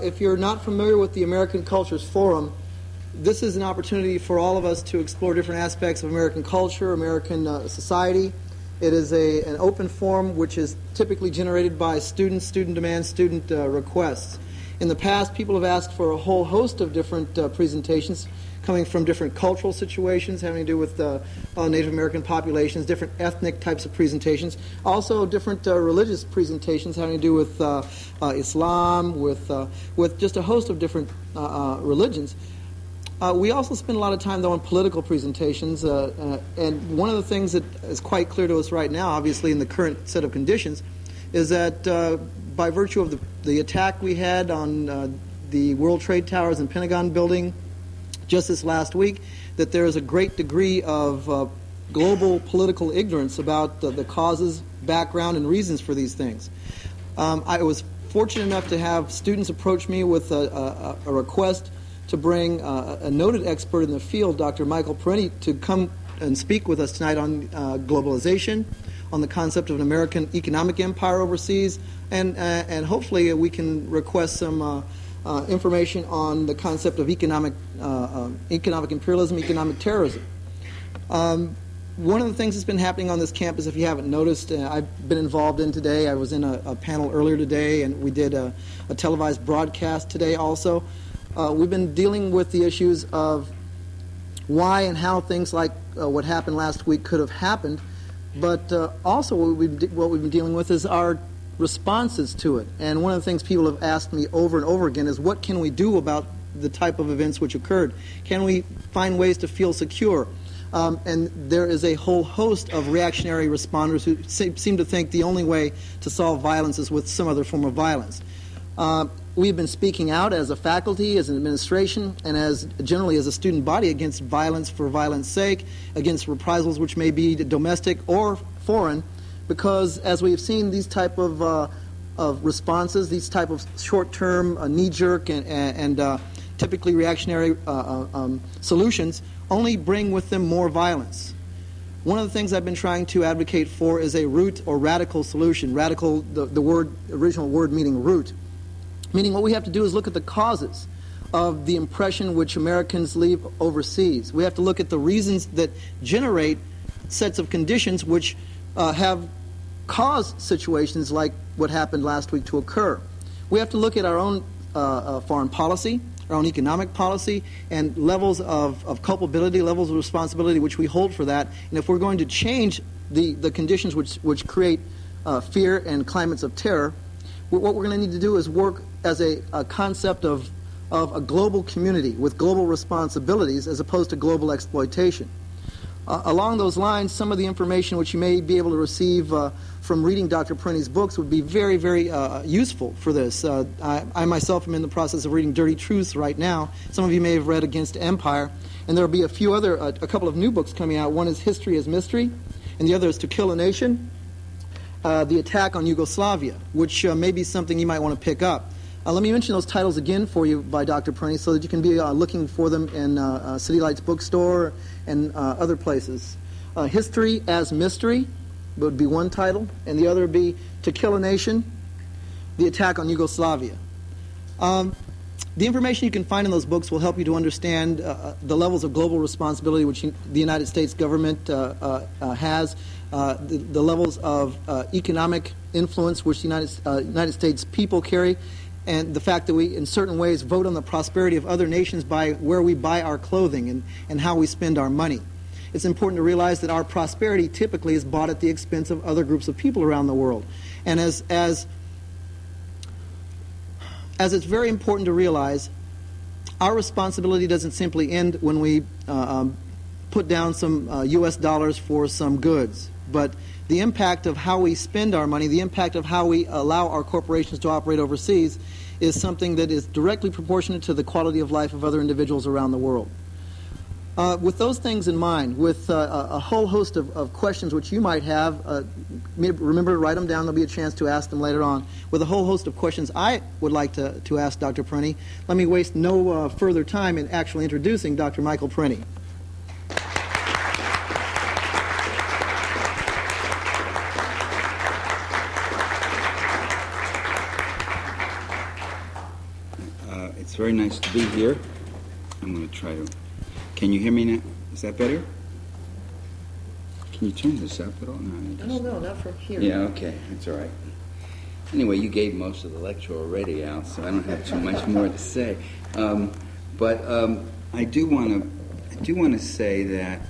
if you're not familiar with the American Cultures Forum, this is an opportunity for all of us to explore different aspects of American culture, American society. It is an open forum which is typically generated by students, student demands, student requests. In the past, people have asked for a whole host of different presentations coming from different cultural situations having to do with Native American populations, different ethnic types of presentations, also different religious presentations having to do with Islam, with just a host of different religions. We also spend a lot of time, though, on political presentations, and one of the things that is quite clear to us right now, obviously in the current set of conditions, is that by virtue of the attack we had on the World Trade Towers and Pentagon building just this last week, that there is a great degree of global political ignorance about the causes, background, and reasons for these things. I was fortunate enough to have students approach me with a request to bring a noted expert in the field, Dr. Michael Parenti, to come and speak with us tonight on globalization, on the concept of an American economic empire overseas, and hopefully we can request some information on the concept of economic imperialism, economic terrorism. One of the things that's been happening on this campus, if you haven't noticed, I've been involved in today. I was in a panel earlier today, and we did a televised broadcast today also. We've been dealing with the issues of why and how things like what happened last week could have happened, but also what we've been dealing with is our responses to it. And one of the things people have asked me over and over again is, what can we do about the type of events which occurred? Can we find ways to feel secure? And there is a whole host of reactionary responders who seem to think the only way to solve violence is with some other form of violence. We've been speaking out as a faculty, as an administration, and as generally as a student body against violence for violence sake, against reprisals which may be domestic or foreign, because as we have seen, these type of responses, these type of short-term, knee-jerk and typically reactionary solutions only bring with them more violence. One of the things I've been trying to advocate for is a root or radical solution. Radical, the original word meaning root. Meaning what we have to do is look at the causes of the impression which Americans leave overseas. We have to look at the reasons that generate sets of conditions which have caused situations like what happened last week to occur. We have to look at our own foreign policy, our own economic policy, and levels of culpability, levels of responsibility which we hold for that. And if we're going to change the conditions which create fear and climates of terror, what we're going to need to do is work as a concept of a global community with global responsibilities as opposed to global exploitation. Along those lines, some of the information which you may be able to receive from reading Dr. Parenti's books would be very, very useful for this. I myself am in the process of reading Dirty Truths right now. Some of you may have read Against Empire. And there will be a couple of new books coming out. One is History as Mystery, and the other is To Kill a Nation, the Attack on Yugoslavia, which may be something you might want to pick up. Let me mention those titles again for you by Dr. Parenti so that you can be looking for them in City Lights Bookstore and other places. History as Mystery would be one title, and the other would be To Kill a Nation, The Attack on Yugoslavia. The information you can find in those books will help you to understand the levels of global responsibility which the United States government has, the levels of economic influence which the United States people carry, and the fact that we, in certain ways, vote on the prosperity of other nations by where we buy our clothing and how we spend our money. It's important to realize that our prosperity typically is bought at the expense of other groups of people around the world. And as it's very important to realize, our responsibility doesn't simply end when we put down some U.S. dollars for some goods, but the impact of how we spend our money, the impact of how we allow our corporations to operate overseas is something that is directly proportionate to the quality of life of other individuals around the world. With those things in mind, with a whole host of questions which you might have, remember to write them down, there'll be a chance to ask them later on. With a whole host of questions I would like to ask Dr. Parenti, let me waste no further time in actually introducing Dr. Michael Parenti. It's very nice to be here. I'm going to try to... Can you hear me now? Is that better? Can you turn this up at all? No, not from here. Yeah, okay. That's all right. Anyway, you gave most of the lecture already, Al, so I don't have too much more to say. But I do want to say that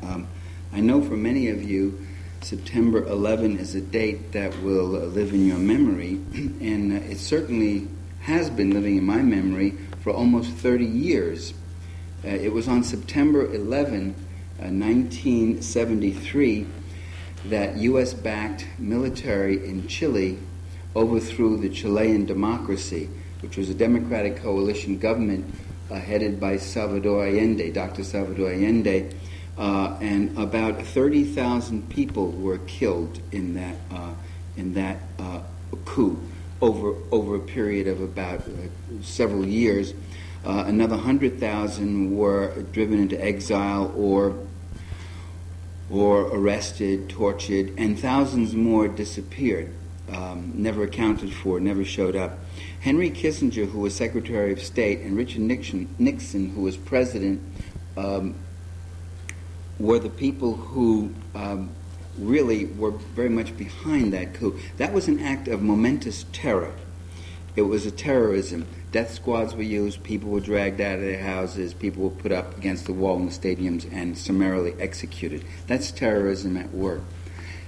I know for many of you, September 11 is a date that will live in your memory, and it certainly has been living in my memory for almost 30 years. It was on September 11, 1973, that U.S.-backed military in Chile overthrew the Chilean democracy, which was a democratic coalition government headed by Salvador Allende, Dr. Salvador Allende, and about 30,000 people were killed in that coup over a period of about several years. Another 100,000 were driven into exile or arrested, tortured, and thousands more disappeared, never accounted for, never showed up. Henry Kissinger, who was Secretary of State, and Richard Nixon, who was President, were the people who really were very much behind that coup. That was an act of momentous terror. It was a terrorism. Death squads were used, people were dragged out of their houses, people were put up against the wall in the stadiums and summarily executed. That's terrorism at work.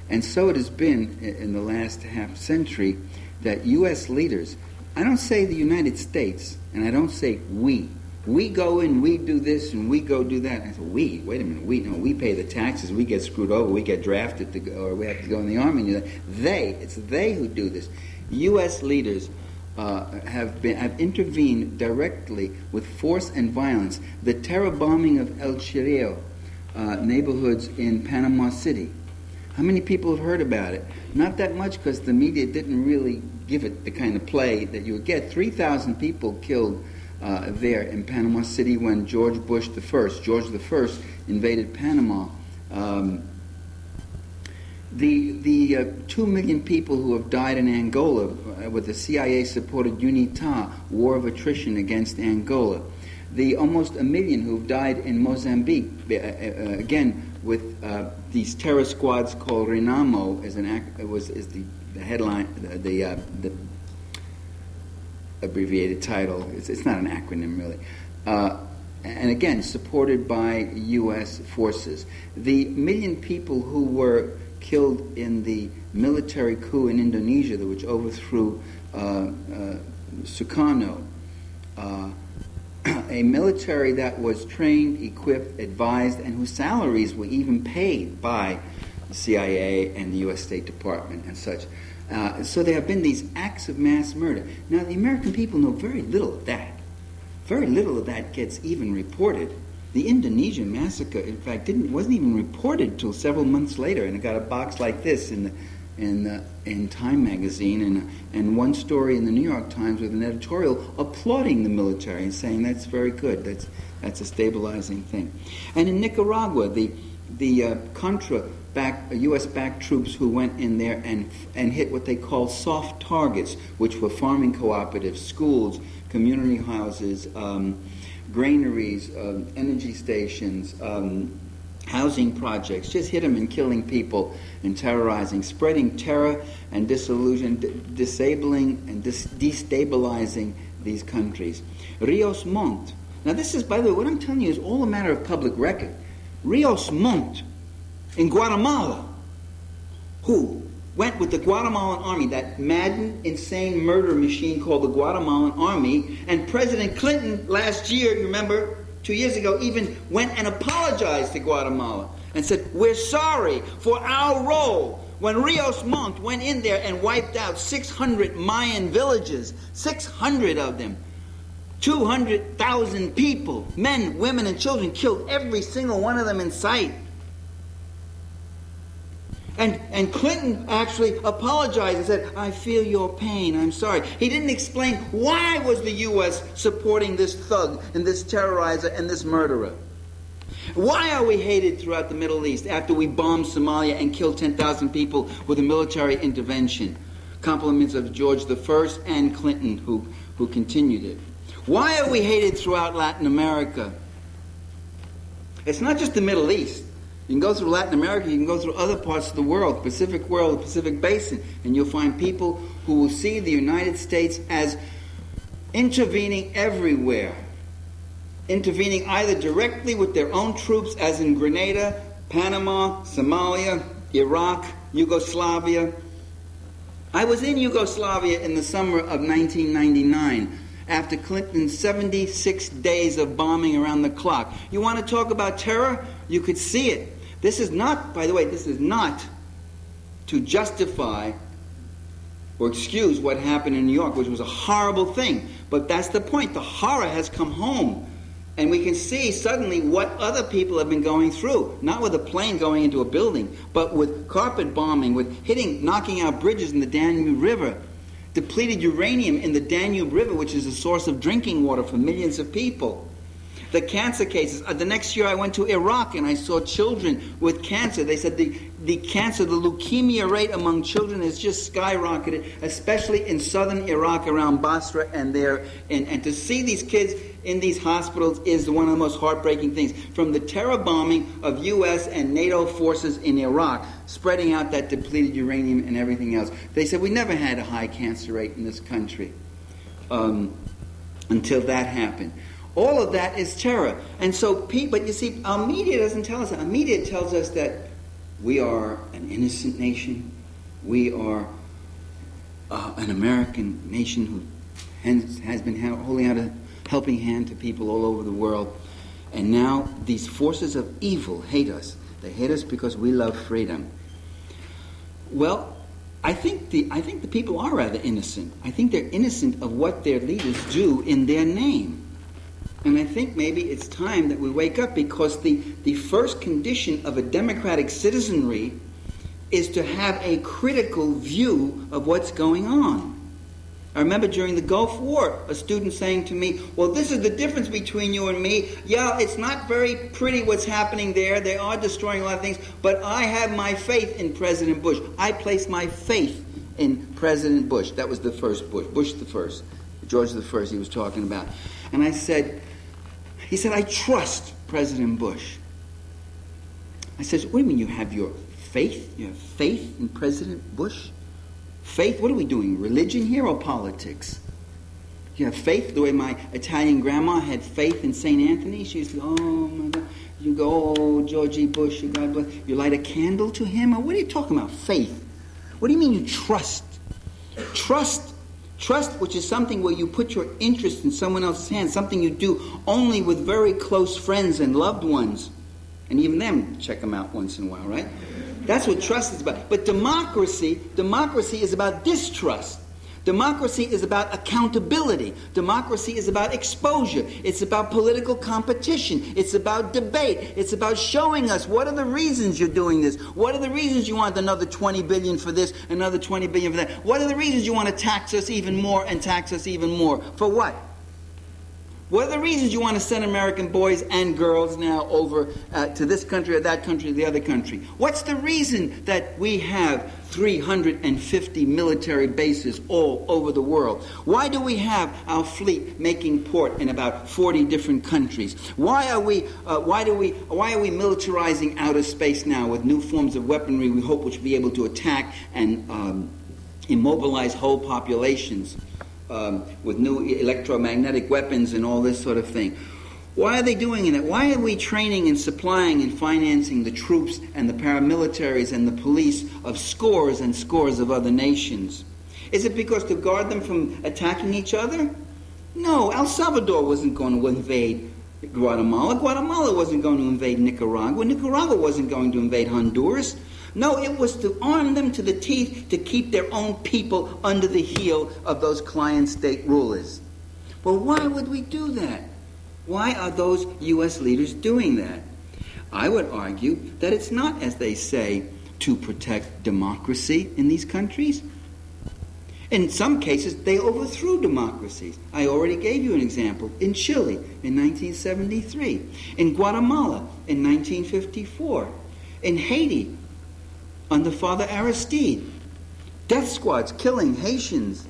And so it has been in the last half century that U.S. leaders, I don't say the United States, and I don't say we. We go in, we do this, and we go do that. I said, we? Wait a minute. We pay the taxes, we get screwed over, we get drafted, or we have to go in the army. And it's they who do this. U.S. leaders have intervened directly with force and violence. The terror bombing of El Chirrio neighborhoods in Panama City. How many people have heard about it? Not that much, because the media didn't really give it the kind of play that you would get. 3,000 people killed there in Panama City when George I invaded Panama. The 2 million people who have died in Angola with the CIA-supported UNITA, war of attrition against Angola. The almost 1 million who have died in Mozambique, again with these terror squads called Renamo, is the headline, the abbreviated title. It's not an acronym really. And again, supported by U.S. forces. The 1 million people who were killed in the military coup in Indonesia, which overthrew Sukarno, a military that was trained, equipped, advised, and whose salaries were even paid by the CIA and the U.S. State Department and such. So there have been these acts of mass murder. Now, the American people know very little of that. Very little of that gets even reported. The Indonesian massacre, in fact, wasn't even reported until several months later, and it got a box like this in Time magazine, and one story in the New York Times with an editorial applauding the military and saying that's very good, that's a stabilizing thing. And in Nicaragua, the U.S.-backed troops who went in there and hit what they call soft targets, which were farming cooperatives, schools, community houses, granaries, energy stations, housing projects, just hit them and killing people and terrorizing, spreading terror and disillusion, disabling and destabilizing these countries. Rios Montt. Now this is, by the way, what I'm telling you is all a matter of public record. Rios Montt in Guatemala, who went with the Guatemalan army, that maddened, insane murder machine called the Guatemalan army, and President Clinton last year, you remember, 2 years ago, even went and apologized to Guatemala and said, we're sorry for our role when Rios Montt went in there and wiped out 600 Mayan villages, 600 of them, 200,000 people, men, women, and children, killed every single one of them in sight. And Clinton actually apologized and said, I feel your pain, I'm sorry. He didn't explain why was the U.S. supporting this thug and this terrorizer and this murderer. Why are we hated throughout the Middle East after we bombed Somalia and killed 10,000 people with a military intervention? Compliments of George I and Clinton who continued it. Why are we hated throughout Latin America? It's not just the Middle East. You can go through Latin America, you can go through other parts of the world, Pacific world, the Pacific Basin, and you'll find people who will see the United States as intervening everywhere. Intervening either directly with their own troops, as in Grenada, Panama, Somalia, Iraq, Yugoslavia. I was in Yugoslavia in the summer of 1999 after Clinton's 76 days of bombing around the clock. You want to talk about terror? You could see it. This is not, by the way, this is not to justify or excuse what happened in New York, which was a horrible thing. But that's the point. The horror has come home. And we can see suddenly what other people have been going through. Not with a plane going into a building, but with carpet bombing, with knocking out bridges in the Danube River. Depleted uranium in the Danube River, which is a source of drinking water for millions of people. The cancer cases. The next year I went to Iraq and I saw children with cancer. They said the cancer, the leukemia rate among children has just skyrocketed, especially in southern Iraq around Basra and there. And to see these kids in these hospitals is one of the most heartbreaking things. From the terror bombing of U.S. and NATO forces in Iraq, spreading out that depleted uranium and everything else. They said we never had a high cancer rate in this country until that happened. All of that is terror. And so, but you see, our media doesn't tell us that. Our media tells us that we are an innocent nation. We are an American nation who has been holding out a helping hand to people all over the world. And now these forces of evil hate us. They hate us because we love freedom. Well, I think the people are rather innocent. I think they're innocent of what their leaders do in their name. And I think maybe it's time that we wake up, because the first condition of a democratic citizenry is to have a critical view of what's going on. I remember during the Gulf War, a student saying to me, well, this is the difference between you and me. Yeah, it's not very pretty what's happening there. They are destroying a lot of things. But I have my faith in President Bush. I place my faith in President Bush. That was the first Bush. Bush the first. George the first he was talking about. And he said, I trust President Bush. I said, what do you mean you have your faith? You have faith in President Bush? Faith? What are we doing? Religion here or politics? You have faith the way my Italian grandma had faith in St. Anthony. She used to go, oh my God. You go, oh, Georgie Bush, God bless. You light a candle to him? Or what are you talking about? Faith. What do you mean you trust? Trust, which is something where you put your interest in someone else's hands, something you do only with very close friends and loved ones. And even them, check them out once in a while, right? That's what trust is about. But democracy is about distrust. Democracy is about accountability. Democracy is about exposure. It's about political competition. It's about debate. It's about showing us what are the reasons you're doing this. What are the reasons you want another $20 billion for this, another $20 billion for that? What are the reasons you want to tax us even more and tax us even more? For what? What are the reasons you want to send American boys and girls now over to this country or that country or the other country? What's the reason that we have 350 military bases all over the world? Why do we have our fleet making port in about 40 different countries? Why are we militarizing outer space now with new forms of weaponry we hope which will be able to attack and immobilize whole populations? With new electromagnetic weapons and all this sort of thing. Why are they doing it? Why are we training and supplying and financing the troops and the paramilitaries and the police of scores and scores of other nations? Is it because to guard them from attacking each other? No, El Salvador wasn't going to invade Guatemala. Guatemala wasn't going to invade Nicaragua. Nicaragua wasn't going to invade Honduras. No, it was to arm them to the teeth to keep their own people under the heel of those client state rulers. Well, why would we do that? Why are those U.S. leaders doing that? I would argue that it's not, as they say, to protect democracy in these countries. In some cases, they overthrew democracies. I already gave you an example. In Chile in 1973. In Guatemala in 1954. In Haiti under Father Aristide. Death squads killing Haitians.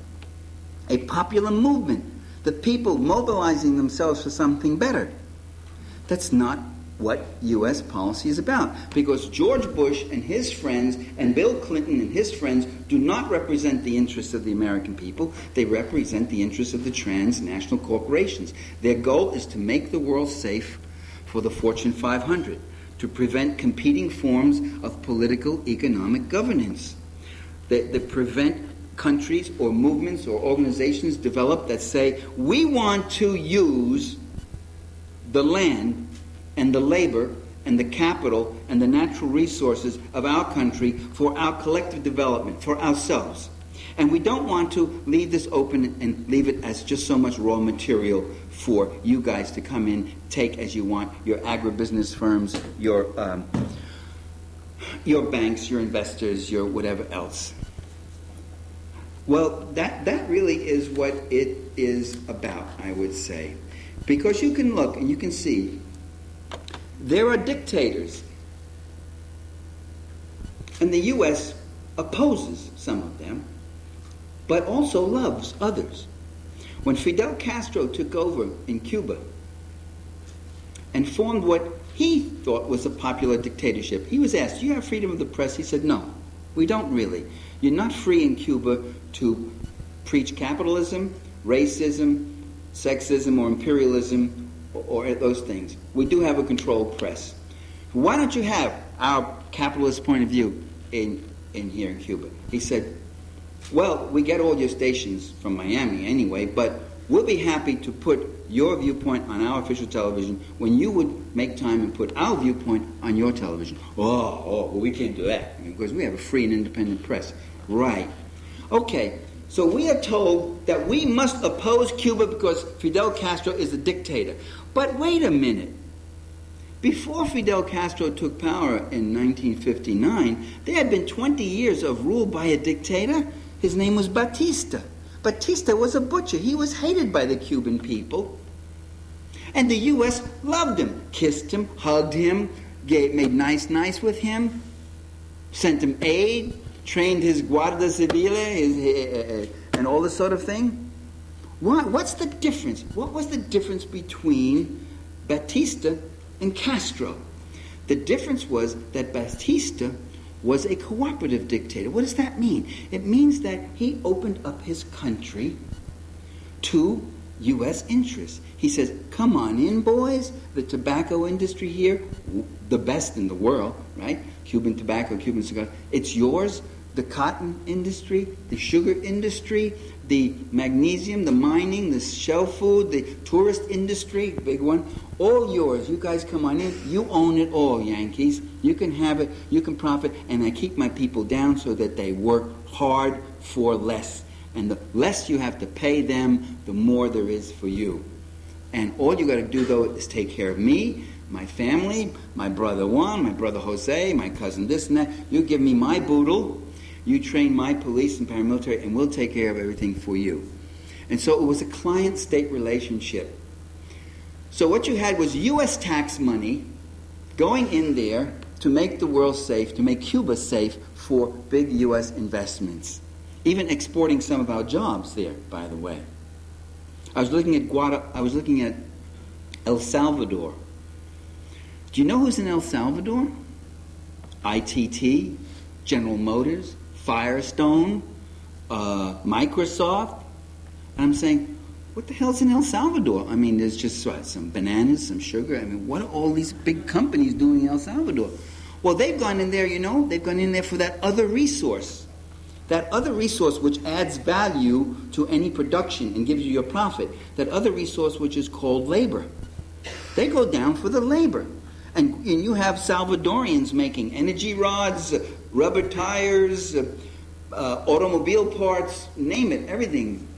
A popular movement. the people mobilizing themselves for something better. That's not what U.S. policy is about. Because George Bush and his friends and Bill Clinton and his friends do not represent the interests of the American people. They represent the interests of the transnational corporations. Their goal is to make the world safe for the Fortune 500, to prevent competing forms of political economic governance, that prevent countries or movements or organizations develop that say, we want to use the land and the labor and the capital and the natural resources of our country for our collective development, for ourselves. And we don't want to leave this open and leave it as just so much raw material for you guys to come in, take as you want, your agribusiness firms, your banks, your investors, your whatever else. Well, that really is what it is about, I would say. Because you can look and you can see there are dictators. And the U.S. opposes some of them, but also loves others. When Fidel Castro took over in Cuba and formed what he thought was a popular dictatorship, he was asked, do you have freedom of the press? He said, no, we don't really. You're not free in Cuba to preach capitalism, racism, sexism, or imperialism, or those things. We do have a controlled press. Why don't you have our capitalist point of view in here in Cuba? He said, well, we get all your stations from Miami anyway, but we'll be happy to put your viewpoint on our official television when you would make time and put our viewpoint on your television. Well, we can't do that because we have a free and independent press. Right. Okay, so we are told that we must oppose Cuba because Fidel Castro is a dictator. But wait a minute. Before Fidel Castro took power in 1959, there had been 20 years of rule by a dictator. His name was Batista. Batista was a butcher. He was hated by the Cuban people. And the U.S. loved him, kissed him, hugged him, made nice with him, sent him aid, trained his Guardia Civile, and all this sort of thing. What's the difference? What was the difference between Batista and Castro? The difference was that Batista was a cooperative dictator. What does that mean? It means that he opened up his country to U.S. interests. He says, come on in, boys. The tobacco industry here, the best in the world, right? Cuban tobacco, Cuban cigar. It's yours. The cotton industry, the sugar industry, the magnesium, the mining, the shell food, the tourist industry, big one, all yours. You guys come on in. You own it all, Yankees. You can have it. You can profit. And I keep my people down so that they work hard for less. And the less you have to pay them, the more there is for you. And all you got to do, though, is take care of me, my family, my brother Juan, my brother Jose, my cousin this and that. You give me my boodle. You train my police and paramilitary, and we'll take care of everything for you. And so it was a client-state relationship. So what you had was U.S. tax money going in there to make the world safe, to make Cuba safe for big U.S. investments. Even exporting some of our jobs there, by the way. I was looking at El Salvador. Do you know who's in El Salvador? ITT, General Motors, Firestone, Microsoft. And I'm saying, what the hell's in El Salvador? I mean, there's just some bananas, some sugar. I mean, what are all these big companies doing in El Salvador? Well, they've gone in there, they've gone in there for that other resource. That other resource which adds value to any production and gives you your profit. That other resource which is called labor. They go down for the labor. And you have Salvadorians making energy rods, rubber tires, automobile parts, name it, everything.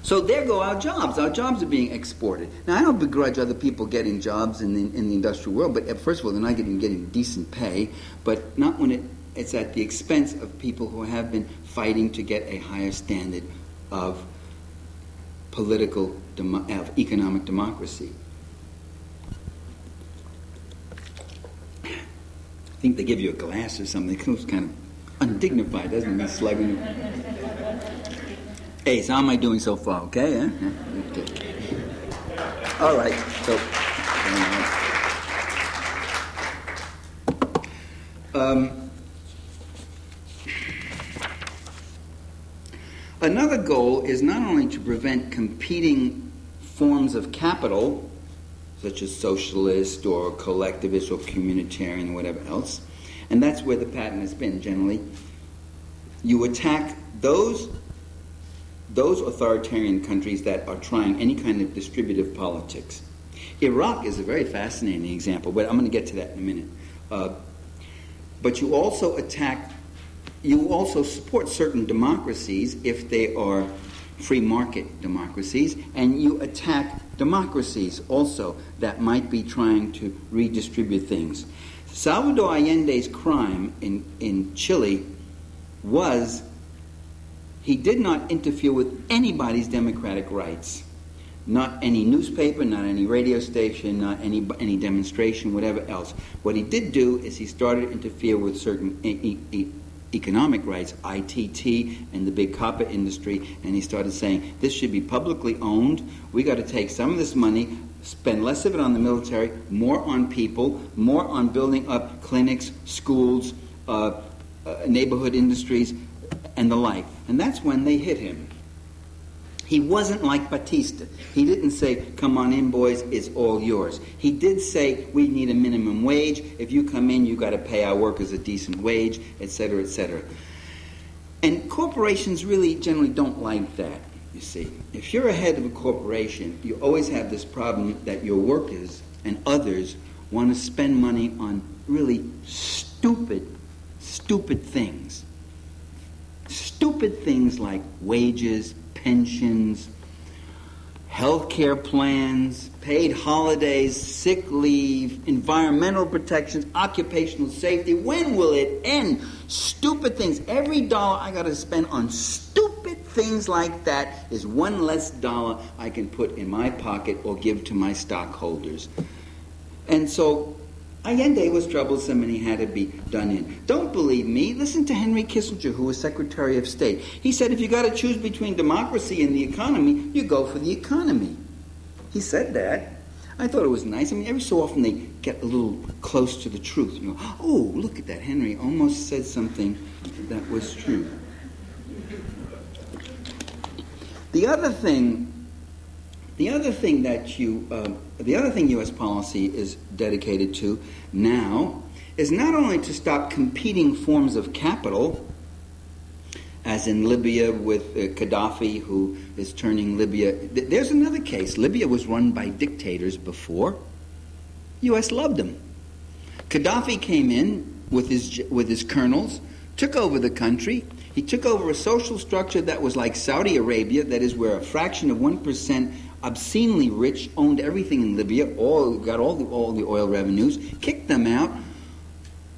So there go our jobs. Our jobs are being exported. Now, I don't begrudge other people getting jobs in the industrial world, but first of all, they're not getting decent pay, but not when it's at the expense of people who have been fighting to get a higher standard of of economic democracy. I think they give you a glass or something. It looks kind of undignified, doesn't it? Slugging. Ace, how am I doing so far? Okay, huh? Okay. All right. So, another goal is not only to prevent competing forms of capital, such as socialist or collectivist or communitarian or whatever else, and that's where the pattern has been generally. You attack those authoritarian countries that are trying any kind of distributive politics. Iraq is a very fascinating example, but I'm going to get to that in a minute. But you also support certain democracies if they are free market democracies, and you attack democracies also that might be trying to redistribute things. Salvador Allende's crime in Chile was he did not interfere with anybody's democratic rights. Not any newspaper, not any radio station, not any demonstration, whatever else. What he did do is he started to interfere with certain economic rights, ITT and the big copper industry, and he started saying, this should be publicly owned. We got to take some of this money, spend less of it on the military, more on people, more on building up clinics, schools, neighborhood industries, and the like. And that's when they hit him. He wasn't like Batista. He didn't say, come on in, boys, it's all yours. He did say, we need a minimum wage. If you come in, you got to pay our workers a decent wage, etc., etc. And corporations really generally don't like that, you see. If you're a head of a corporation, you always have this problem that your workers and others want to spend money on really stupid things. Stupid things like wages, pensions, health care plans, paid holidays, sick leave, environmental protections, occupational safety. When will it end? Stupid things. Every dollar I got to spend on stupid things like that is one less dollar I can put in my pocket or give to my stockholders. And so Allende was troublesome and he had to be done in. Don't believe me? Listen to Henry Kissinger, who was Secretary of State. He said if you got to choose between democracy and the economy, you go for the economy. He said that. I thought it was nice. I mean, every so often they get a little close to the truth. You know, oh, look at that. Henry almost said something that was true. The other thing U.S. policy is dedicated to now is not only to stop competing forms of capital, as in Libya with Gaddafi, who is turning Libya. There's another case. Libya was run by dictators before. U.S. loved them. Gaddafi came in with his colonels, took over the country. He took over a social structure that was like Saudi Arabia, that is where a fraction of 1%, obscenely rich, owned everything in Libya, got all the oil revenues, kicked them out,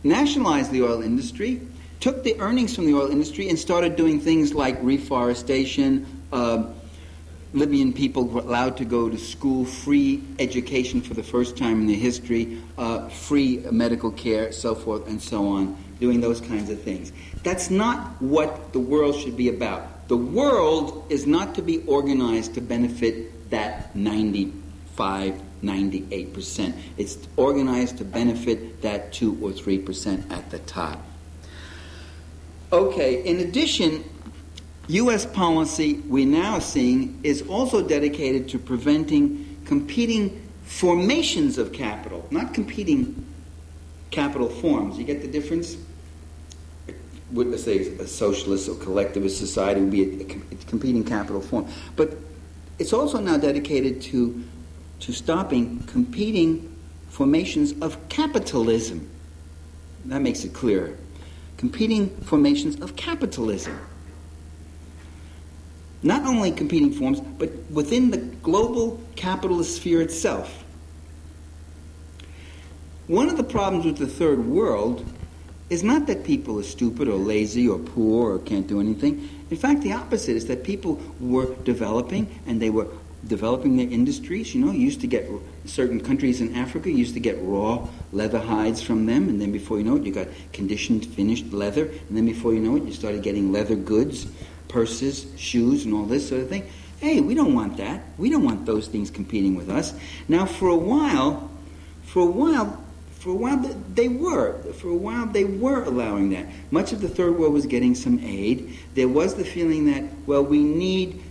nationalized the oil industry, took the earnings from the oil industry and started doing things like reforestation, Libyan people were allowed to go to school, free education for the first time in their history, free medical care, so forth and so on, doing those kinds of things. That's not what the world should be about. The world is not to be organized to benefit that 95, 98%. It's organized to benefit that 2 or 3% at the top. Okay, in addition, U.S. policy we're now seeing is also dedicated to preventing competing formations of capital, not competing capital forms. You get the difference? Let's say a socialist or collectivist society would be a competing capital form. But it's also now dedicated to stopping competing formations of capitalism. That makes it clearer. Competing formations of capitalism. Not only competing forms, but within the global capitalist sphere itself. One of the problems with the third world is not that people are stupid or lazy or poor or can't do anything. In fact, the opposite is that people were developing, and they were developing their industries. You know, you used to get certain countries in Africa, you used to get raw leather hides from them, and then before you know it, you got conditioned, finished leather, and then before you know it, you started getting leather goods. purses, shoes, and all this sort of thing. Hey, we don't want that. We don't want those things competing with us. Now, for a while, they were allowing that. Much of the third world was getting some aid. There was the feeling that, well, we need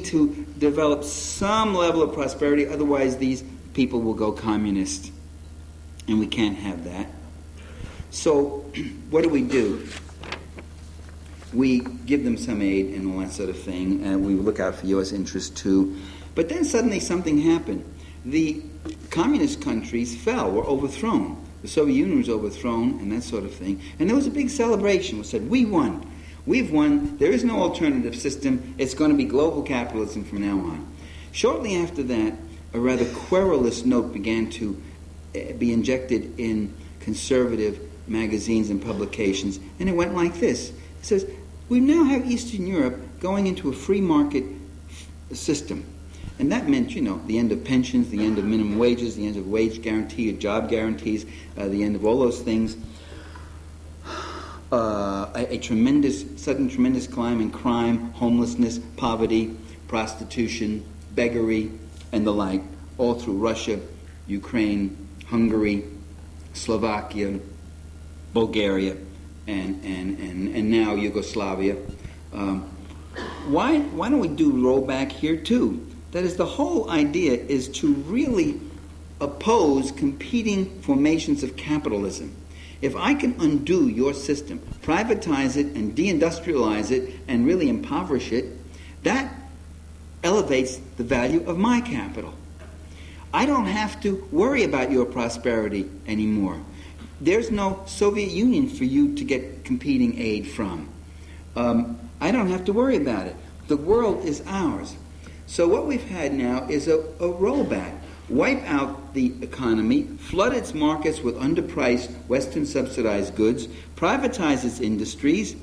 to develop some level of prosperity, otherwise these people will go communist, and we can't have that. So, what do? We give them some aid and all that sort of thing, and we look out for U.S. interests too. But then suddenly something happened. The communist countries were overthrown. The Soviet Union was overthrown and that sort of thing. And there was a big celebration. We said, we won. We've won. There is no alternative system. It's going to be global capitalism from now on. Shortly after that, a rather querulous note began to be injected in conservative magazines and publications, and it went like this. It says, we now have Eastern Europe going into a free market system. And that meant, the end of pensions, the end of minimum wages, the end of wage guarantee, job guarantees, the end of all those things. A tremendous climb in crime, homelessness, poverty, prostitution, beggary, and the like, all through Russia, Ukraine, Hungary, Slovakia, Bulgaria, and now Yugoslavia. Why don't we do rollback here too? That is, the whole idea is to really oppose competing formations of capitalism. If I can undo your system, privatize it and deindustrialize it and really impoverish it, that elevates the value of my capital. I don't have to worry about your prosperity anymore. There's no Soviet Union for you to get competing aid from. I don't have to worry about it. The world is ours. So what we've had now is a rollback. Wipe out the economy, flood its markets with underpriced Western subsidized goods, privatize its industries,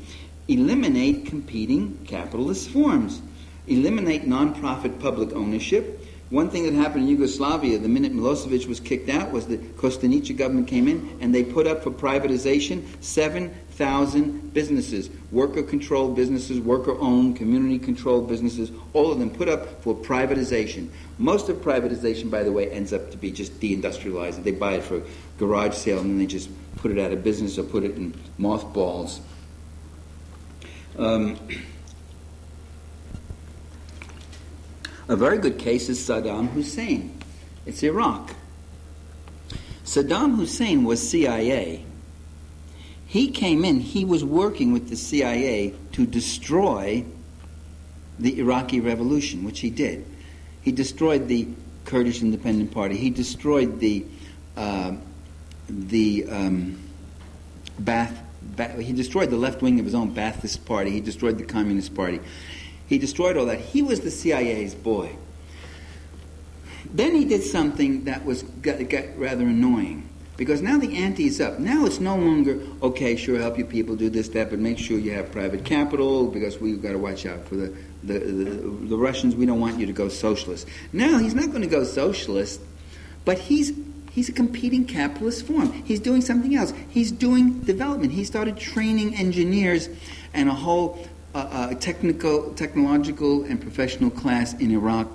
eliminate competing capitalist forms, eliminate non-profit public ownership. One thing that happened in Yugoslavia, the minute Milosevic was kicked out, was the Kostunica government came in and they put up for privatization 7,000 businesses, worker-controlled businesses, worker-owned, community-controlled businesses, all of them put up for privatization. Most of privatization, by the way, ends up to be just deindustrialized. They buy it for a garage sale and then they just put it out of business or put it in mothballs. A very good case is Saddam Hussein. It's Iraq. Saddam Hussein was CIA. He came in, he was working with the CIA to destroy the Iraqi revolution, which he did. He destroyed the Kurdish Independent Party. He destroyed he destroyed the left wing of his own Ba'athist party. He destroyed the Communist Party. He destroyed all that. He was the CIA's boy. Then he did something that got rather annoying, because now the ante is up. Now it's no longer, okay, sure, help you people do this, that, but make sure you have private capital, because we've got to watch out for the Russians. We don't want you to go socialist. Now he's not going to go socialist, but he's a competing capitalist form. He's doing something else. He's doing development. He started training engineers and a whole technological and professional class in Iraq.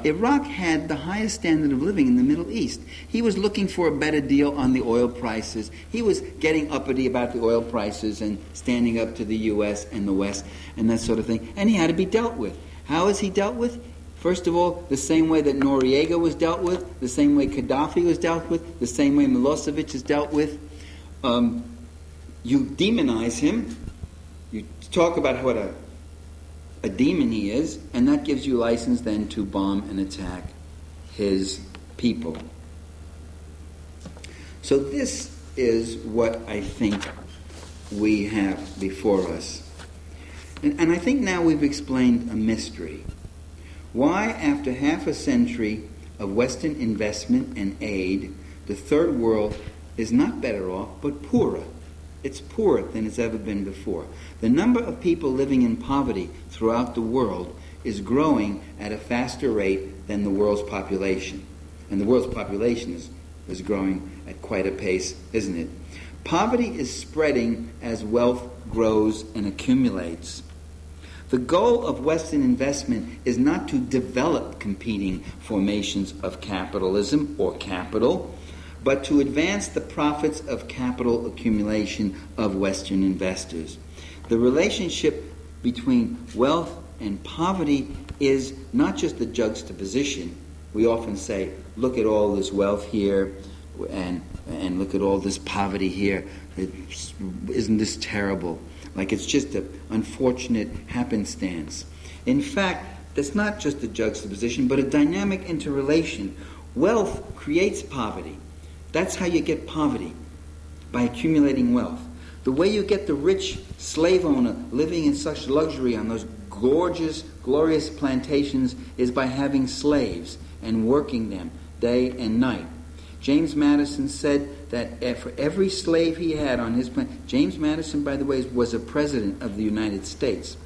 Iraq had the highest standard of living in the Middle East. He was looking for a better deal on the oil prices. He was getting uppity about the oil prices and standing up to the U.S. and the West and that sort of thing. And he had to be dealt with. How is he dealt with? First of all, the same way that Noriega was dealt with, the same way Gaddafi was dealt with, the same way Milosevic is dealt with. You demonize him. You talk about what a demon he is, and that gives you license then to bomb and attack his people. So this is what I think we have before us. And I think now we've explained a mystery. Why, after half a century of Western investment and aid, the third world is not better off, but poorer. It's poorer than it's ever been before. The number of people living in poverty throughout the world is growing at a faster rate than the world's population. And the world's population is growing at quite a pace, isn't it? Poverty is spreading as wealth grows and accumulates. The goal of Western investment is not to develop competing formations of capitalism or capital, but to advance the profits of capital accumulation of Western investors. The relationship between wealth and poverty is not just a juxtaposition. We often say, look at all this wealth here and look at all this poverty here. Isn't this terrible? Like it's just an unfortunate happenstance. In fact, that's not just a juxtaposition, but a dynamic interrelation. Wealth creates poverty. That's how you get poverty, by accumulating wealth. The way you get the rich slave owner living in such luxury on those gorgeous, glorious plantations is by having slaves and working them day and night. James Madison said that for every slave he had on his planet, James Madison, by the way, was a president of the United States.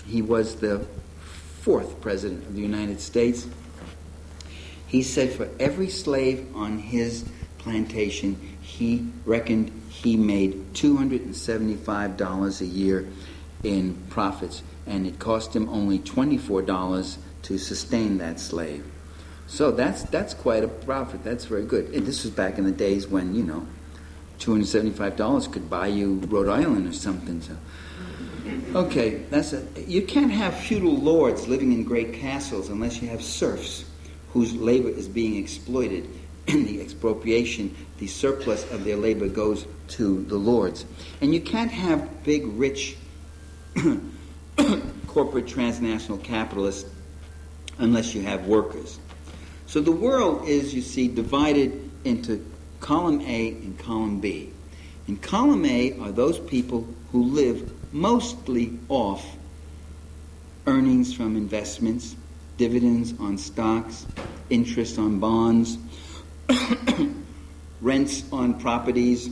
He was the 4th president of the United States. He said for every slave on his plantation, he reckoned he made $275 a year in profits, and it cost him only $24 to sustain that slave. So that's quite a profit. That's very good. And this was back in the days when, $275 could buy you Rhode Island or something. So, okay, you can't have feudal lords living in great castles unless you have serfs whose labor is being exploited. The expropriation, the surplus of their labor goes to the lords. And you can't have big, rich corporate transnational capitalists unless you have workers. So the world is, you see, divided into column A and column B. In column A are those people who live mostly off earnings from investments, dividends on stocks, interest on bonds, rents on properties,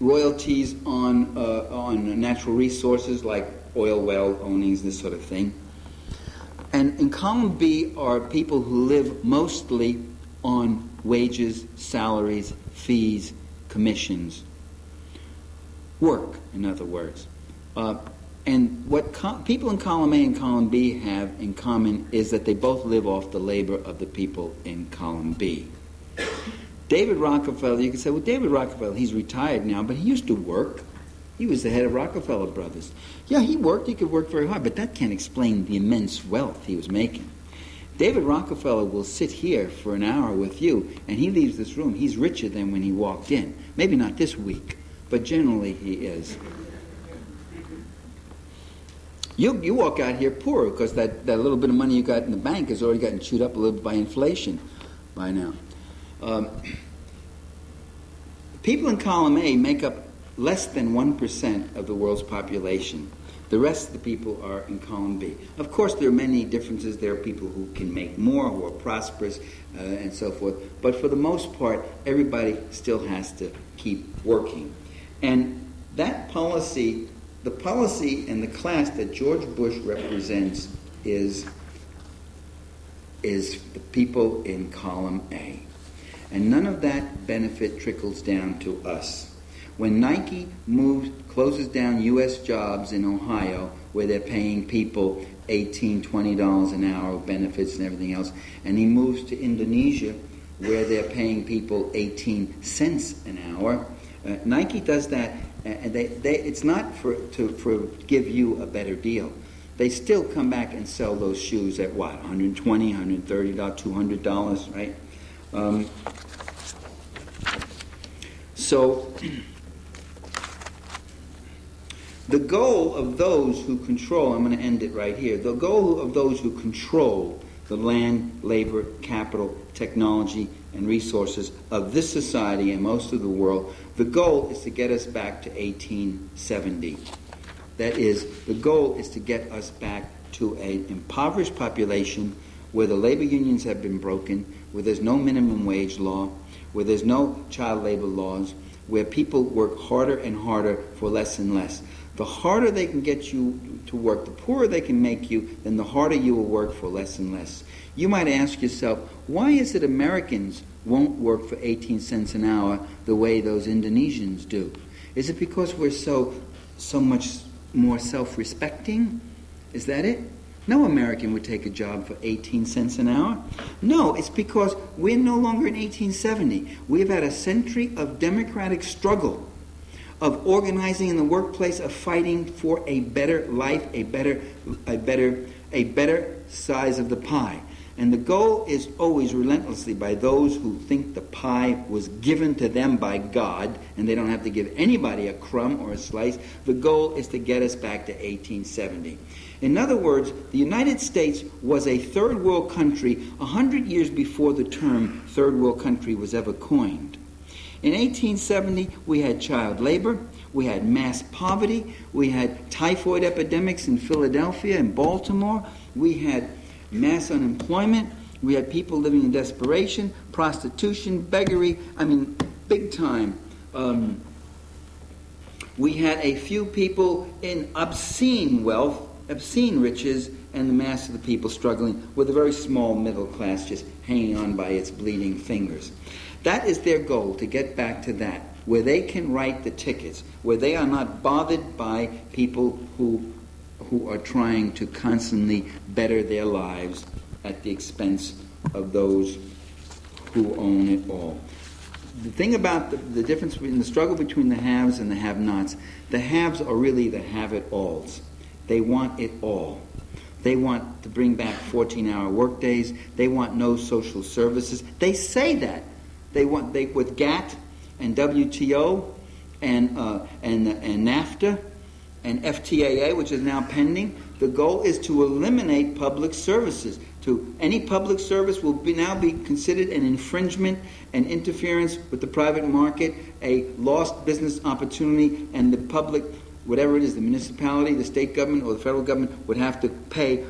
royalties on natural resources like oil well ownings, this sort of thing. And in column B are people who live mostly on wages, salaries, fees, commissions. Work, in other words. And what people in column A and column B have in common is that they both live off the labor of the people in column B. David Rockefeller, you can say, well, David Rockefeller, he's retired now, but he used to work. He was the head of Rockefeller Brothers. Yeah, he worked. He could work very hard, but that can't explain the immense wealth he was making. David Rockefeller will sit here for an hour with you, and he leaves this room. He's richer than when he walked in. Maybe not this week, but generally he is. You walk out here poor because that little bit of money you got in the bank has already gotten chewed up a little bit by inflation by now. People in column A make up less than 1% of the world's population. The rest of the people are in column B. Of course, there are many differences. There are people who can make more, who are prosperous, and so forth. But for the most part, everybody still has to keep working. And that policy, the policy and the class that George Bush represents is the people in column A. And none of that benefit trickles down to us. When Nike closes down U.S. jobs in Ohio, where they're paying people $18, $20 an hour of benefits and everything else, and he moves to Indonesia, where they're paying people 18 cents an hour, Nike does that, and it's not for give you a better deal. They still come back and sell those shoes at what, $120, $130, $200, right? So the goal of those who control, I'm going to end it right here, the goal of those who control the land, labor, capital, technology, and resources of this society and most of the world, the goal is to get us back to 1870. That is, the goal is to get us back to an impoverished population where the labor unions have been broken, where there's no minimum wage law, where there's no child labor laws, where people work harder and harder for less and less. The harder they can get you to work, the poorer they can make you, then the harder you will work for less and less. You might ask yourself, why is it Americans won't work for 18 cents an hour the way those Indonesians do? Is it because we're so much more self-respecting? Is that it? No American would take a job for 18 cents an hour. No, it's because we're no longer in 1870. We've had a century of democratic struggle, of organizing in the workplace, of fighting for a better life, a better size of the pie. And the goal is always relentlessly by those who think the pie was given to them by God and they don't have to give anybody a crumb or a slice. The goal is to get us back to 1870. In other words, the United States was a third world country 100 years before the term third world country was ever coined. In 1870, we had child labor, we had mass poverty, we had typhoid epidemics in Philadelphia and Baltimore, we had mass unemployment, we had people living in desperation, prostitution, beggary, big time. We had a few people in obscene wealth, obscene riches, and the mass of the people struggling with a very small middle class just hanging on by its bleeding fingers. That is their goal, to get back to that, where they can write the tickets, where they are not bothered by people who are trying to constantly better their lives at the expense of those who own it all. The thing about the difference in the struggle between the haves and the have-nots, the haves are really the have-it-alls. They want it all. They want to bring back 14-hour workdays. They want no social services. They say that. With GATT and WTO and NAFTA and FTAA, which is now pending, the goal is to eliminate public services. Any public service will now be considered an infringement and interference with the private market, a lost business opportunity, and the public, whatever it is, the municipality, the state government, or the federal government, would have to pay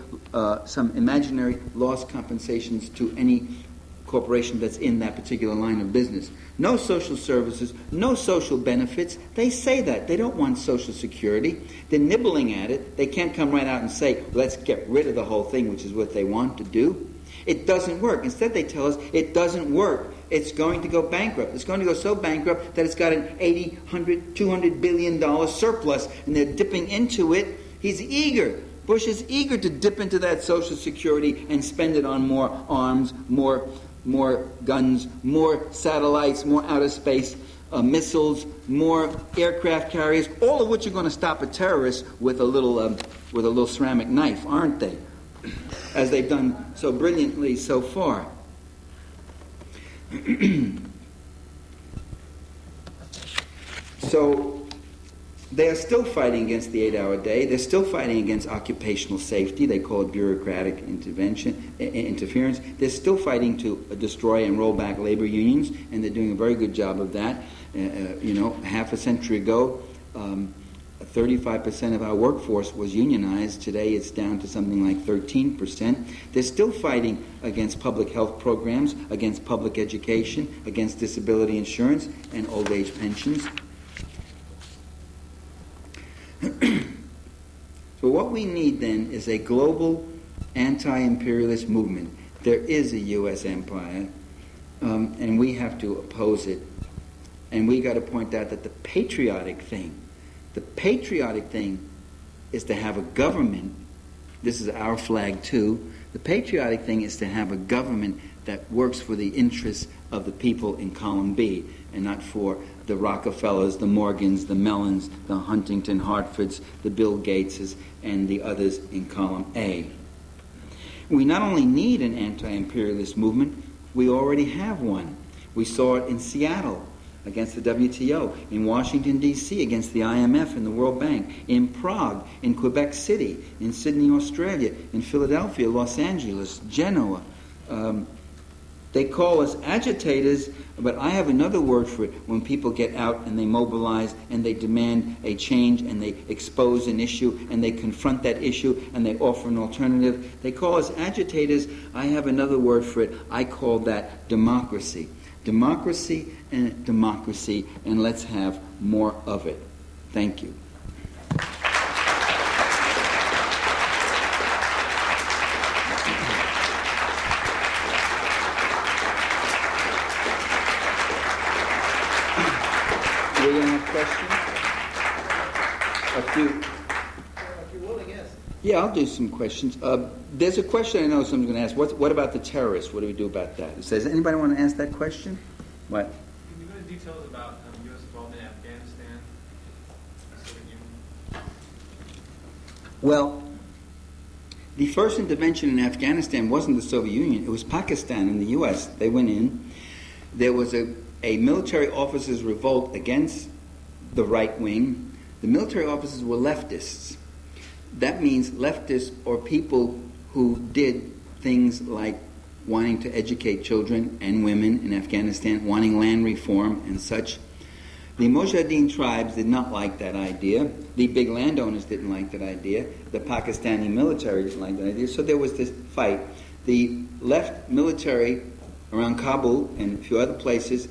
some imaginary loss compensations to any corporation that's in that particular line of business. No social services, no social benefits. They say that. They don't want Social Security. They're nibbling at it. They can't come right out and say, let's get rid of the whole thing, which is what they want to do. It doesn't work. Instead, they tell us it doesn't work. It's going to go bankrupt. It's going to go so bankrupt that it's got an $80, $100, $200 billion surplus, and they're dipping into it. He's eager. Bush is eager to dip into that Social Security and spend it on more arms, more guns, more satellites, more outer space missiles, more aircraft carriers, all of which are going to stop a terrorist with a little ceramic knife, aren't they? As they've done so brilliantly so far. So they are still fighting against the 8-hour day. They're still fighting against occupational safety. They call it bureaucratic interference. They're still fighting to destroy and roll back labor unions, and they're doing a very good job of that. Half a century ago, 35% of our workforce was unionized. Today it's down to something like 13%. They're still fighting against public health programs, against public education, against disability insurance and old age pensions. So what we need then is a global anti-imperialist movement. There is a U.S. empire, and we have to oppose it. And we got to point out that the patriotic thing is to have a government. This is our flag too. The patriotic thing is to have a government that works for the interests of the people in column B, and not for the Rockefellers, the Morgans, the Mellons, the Huntington Hartfords, the Bill Gateses, and the others in column A. We not only need an anti-imperialist movement, we already have one. We saw it in Seattle against the WTO, in Washington, D.C. against the IMF and the World Bank, in Prague, in Quebec City, in Sydney, Australia, in Philadelphia, Los Angeles, Genoa. They call us agitators, but I have another word for it. When people get out and they mobilize and they demand a change and they expose an issue and they confront that issue and they offer an alternative, they call us agitators. I have another word for it. I call that democracy. Democracy, and let's have more of it. Thank you. Yeah, I'll do some questions. There's a question I know someone's going to ask. What about the terrorists? What do we do about that? Does anybody want to ask that question? What? Can you go into details about U.S. involvement in Afghanistan? Soviet Union? Well, the first intervention in Afghanistan wasn't the Soviet Union. It was Pakistan and the U.S. They went in. There was a military officers' revolt against the right wing. The military officers were leftists. That means leftists or people who did things like wanting to educate children and women in Afghanistan, wanting land reform and such. The Mujahideen tribes did not like that idea. The big landowners didn't like that idea. The Pakistani military didn't like that idea. So there was this fight. The left military around Kabul and a few other places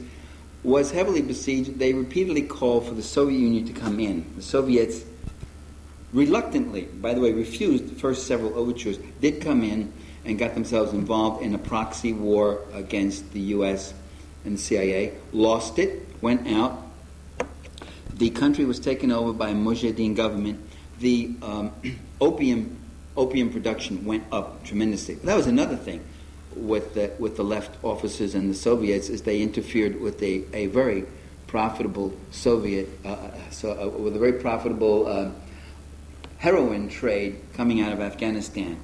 was heavily besieged. They repeatedly called for the Soviet Union to come in. The Soviets reluctantly, by the way, refused the first several overtures, did come in and got themselves involved in a proxy war against the U.S. and the CIA, lost it, went out. The country was taken over by a Mujahideen government. The opium production went up tremendously. That was another thing with the left officers and the Soviets, is they interfered with a very profitable Soviet, with a very profitable heroin trade coming out of Afghanistan.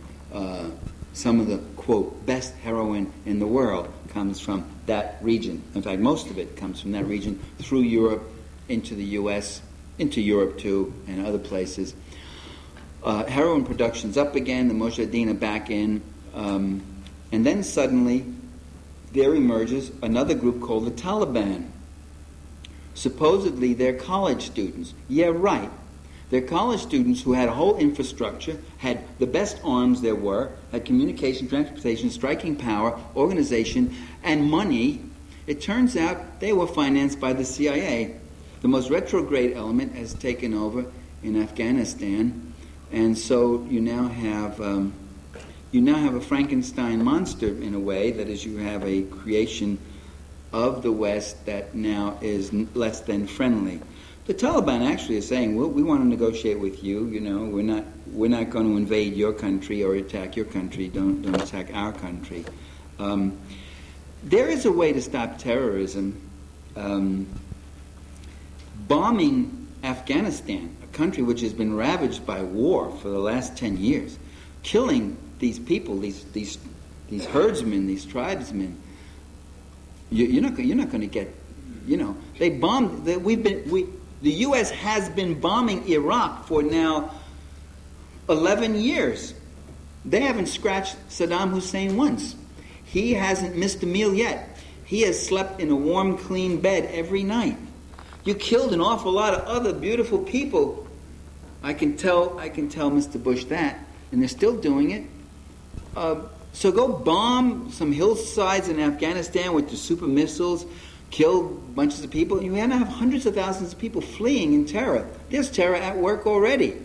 Some of the, quote, best heroin in the world comes from that region. In fact, most of it comes from that region through Europe into the U.S., into Europe too, and other places. Heroin production's up again, the Mujahideen are back in, and then suddenly there emerges another group called the Taliban. Supposedly they're college students. Yeah, right. They're college students who had a whole infrastructure, had the best arms there were, had communication, transportation, striking power, organization, and money. It turns out they were financed by the CIA. The most retrograde element has taken over in Afghanistan, and so you now have a Frankenstein monster in a way. That is, you have a creation of the West that now is less than friendly. The Taliban actually is saying, well, we want to negotiate with you. You know, we're not going to invade your country or attack your country. Don't attack our country. There is a way to stop terrorism. Bombing Afghanistan, a country which has been ravaged by war for the last 10 years, killing these people, these herdsmen, these tribesmen. You're not going to get. You know, they bombed. The U.S. has been bombing Iraq for now 11 years. They haven't scratched Saddam Hussein once. He hasn't missed a meal yet. He has slept in a warm, clean bed every night. You killed an awful lot of other beautiful people. I can tell Mr. Bush that, and they're still doing it. So go bomb some hillsides in Afghanistan with the super missiles, kill bunches of people, and you have hundreds of thousands of people fleeing in terror. There's terror at work already.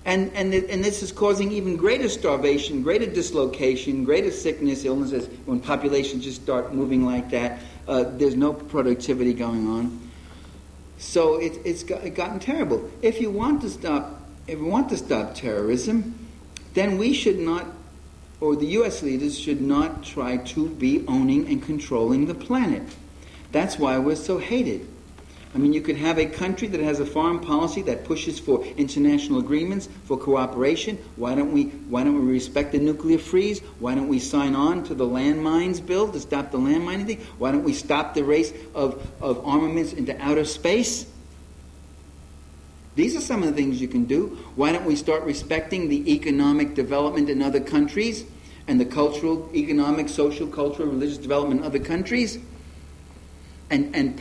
And this is causing even greater starvation, greater dislocation, greater sickness, illnesses. When populations just start moving like that, there's no productivity going on. So it's gotten terrible. If we want to stop terrorism, then we should not, or the U.S. leaders should not try to be owning and controlling the planet. That's why we're so hated. I mean, you could have a country that has a foreign policy that pushes for international agreements, for cooperation. Why don't we respect the nuclear freeze? Why don't we sign on to the landmines bill to stop the landmining thing? Why don't we stop the race of armaments into outer space? These are some of the things you can do. Why don't we start respecting the economic development in other countries and the cultural, economic, social, cultural, religious development in other countries? And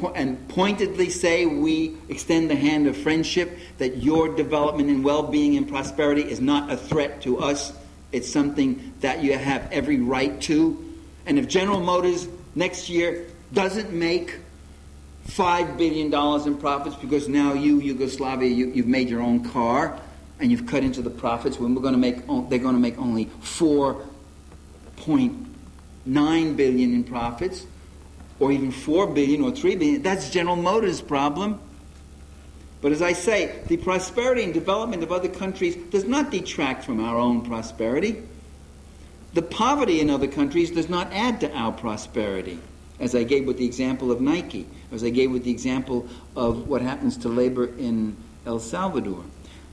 pointedly say we extend the hand of friendship, that your development and well-being and prosperity is not a threat to us. It's something that you have every right to. And if General Motors next year doesn't make $5 billion in profits because now Yugoslavia, you've made your own car and you've cut into the profits, when they're going to make only $4.9 billion in profits, or even $4 billion or $3 billion, that's General Motors' problem. But as I say, the prosperity and development of other countries does not detract from our own prosperity. The poverty in other countries does not add to our prosperity, as I gave with the example of Nike, as I gave with the example of what happens to labor in El Salvador.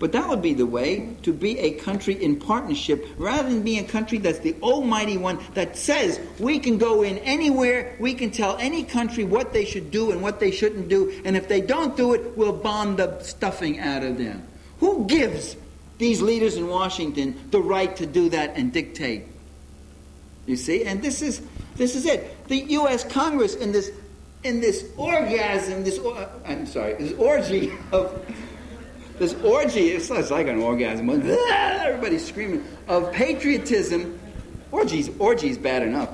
But that would be the way to be a country in partnership, rather than being a country that's the almighty one that says we can go in anywhere, we can tell any country what they should do and what they shouldn't do, and if they don't do it, we'll bomb the stuffing out of them. Who gives these leaders in Washington the right to do that and dictate? You see, and this is it. The U.S. Congress in this orgasm, this orgy of. This orgy, it's like an orgasm, everybody's screaming, of patriotism. Orgy's bad enough.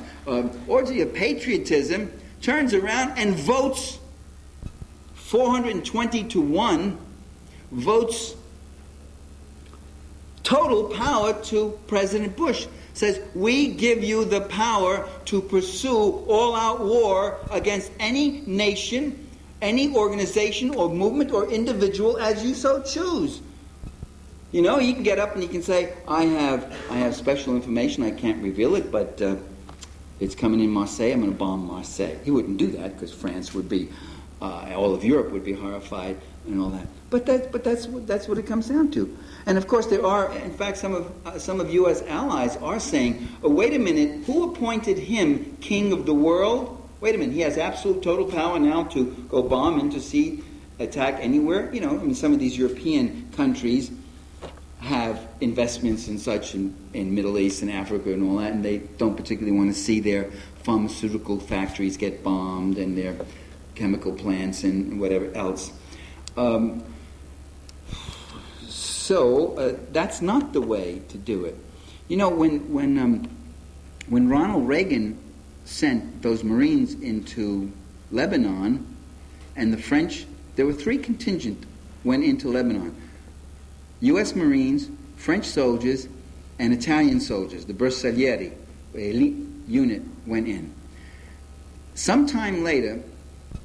Orgy of patriotism turns around and votes 420 to 1, votes total power to President Bush. Says, we give you the power to pursue all-out war against any nation, any organization or movement or individual as you so choose. You know, you can get up and you can say, I have special information, I can't reveal it, but it's coming in Marseille, I'm going to bomb Marseille. He wouldn't do that because France would be, all of Europe would be horrified and all that. But that's what it comes down to. And of course there are, in fact, some of U.S. allies are saying, oh, wait a minute, who appointed him king of the world? Wait a minute, he has absolute total power now to go bomb, intercede, attack anywhere. You know, I mean, some of these European countries have investments and such in Middle East and Africa and all that, and they don't particularly want to see their pharmaceutical factories get bombed and their chemical plants and whatever else. So that's not the way to do it. You know, when Ronald Reagan sent those Marines into Lebanon, and the French, there were 3 contingents went into Lebanon. U.S. Marines, French soldiers, and Italian soldiers, the Bersaglieri, the elite unit, went in. Sometime later,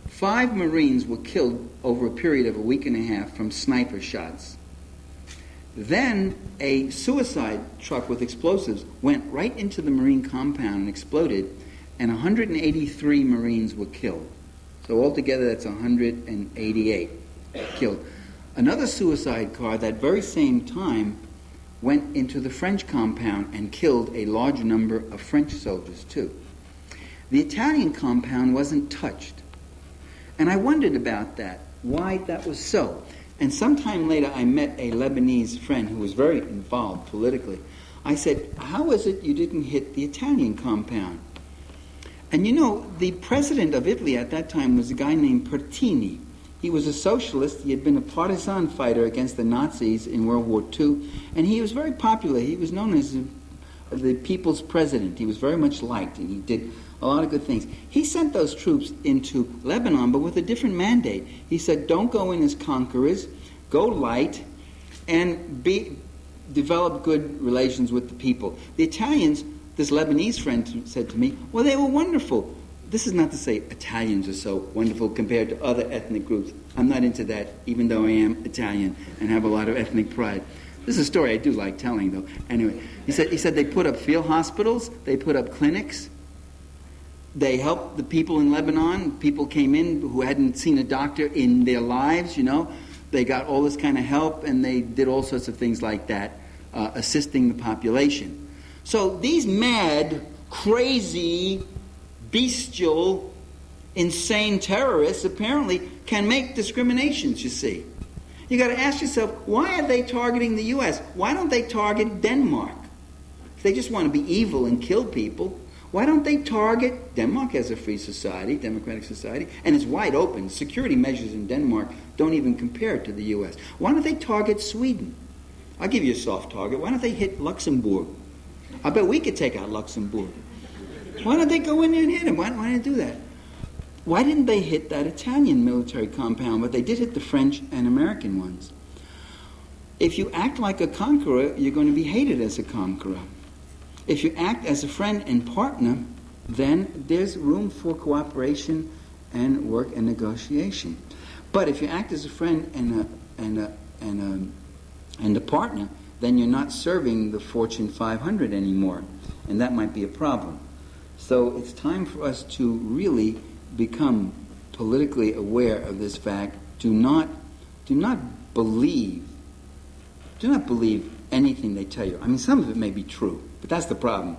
5 Marines were killed over a period of a week and a half from sniper shots. Then a suicide truck with explosives went right into the Marine compound and exploded, and 183 Marines were killed. So altogether that's 188 killed. Another suicide car that very same time went into the French compound and killed a large number of French soldiers too. The Italian compound wasn't touched. And I wondered about that, why that was so. And sometime later I met a Lebanese friend who was very involved politically. I said, how is it you didn't hit the Italian compound? And you know, the president of Italy at that time was a guy named Parenti. He was a socialist. He had been a partisan fighter against the Nazis in World War II, and he was very popular. He was known as the people's president. He was very much liked, and he did a lot of good things. He sent those troops into Lebanon, but with a different mandate. He said, don't go in as conquerors, go light, and develop good relations with the people. The Italians, this Lebanese friend said to me, well, they were wonderful. This is not to say Italians are so wonderful compared to other ethnic groups. I'm not into that, even though I am Italian and have a lot of ethnic pride. This is a story I do like telling, though. Anyway, he said they put up field hospitals, they put up clinics, they helped the people in Lebanon. People came in who hadn't seen a doctor in their lives, you know. They got all this kind of help, and they did all sorts of things like that, assisting the population. So these mad, crazy, bestial, insane terrorists apparently can make discriminations, you see. You got to ask yourself, why are they targeting the U.S.? Why don't they target Denmark? If they just want to be evil and kill people, why don't they target Denmark as a free society, democratic society, and it's wide open. Security measures in Denmark don't even compare to the U.S. Why don't they target Sweden? I'll give you a soft target. Why don't they hit Luxembourg? I bet we could take out Luxembourg. Why don't they go in there and hit him? Why don't they do that? Why didn't they hit that Italian military compound? But they did hit the French and American ones. If you act like a conqueror, you're going to be hated as a conqueror. If you act as a friend and partner, then there's room for cooperation and work and negotiation. But if you act as a friend and a partner, then you're not serving the Fortune 500 anymore, and that might be a problem. So it's time for us to really become politically aware of this fact. Do not believe anything they tell you. I mean, some of it may be true, but that's the problem.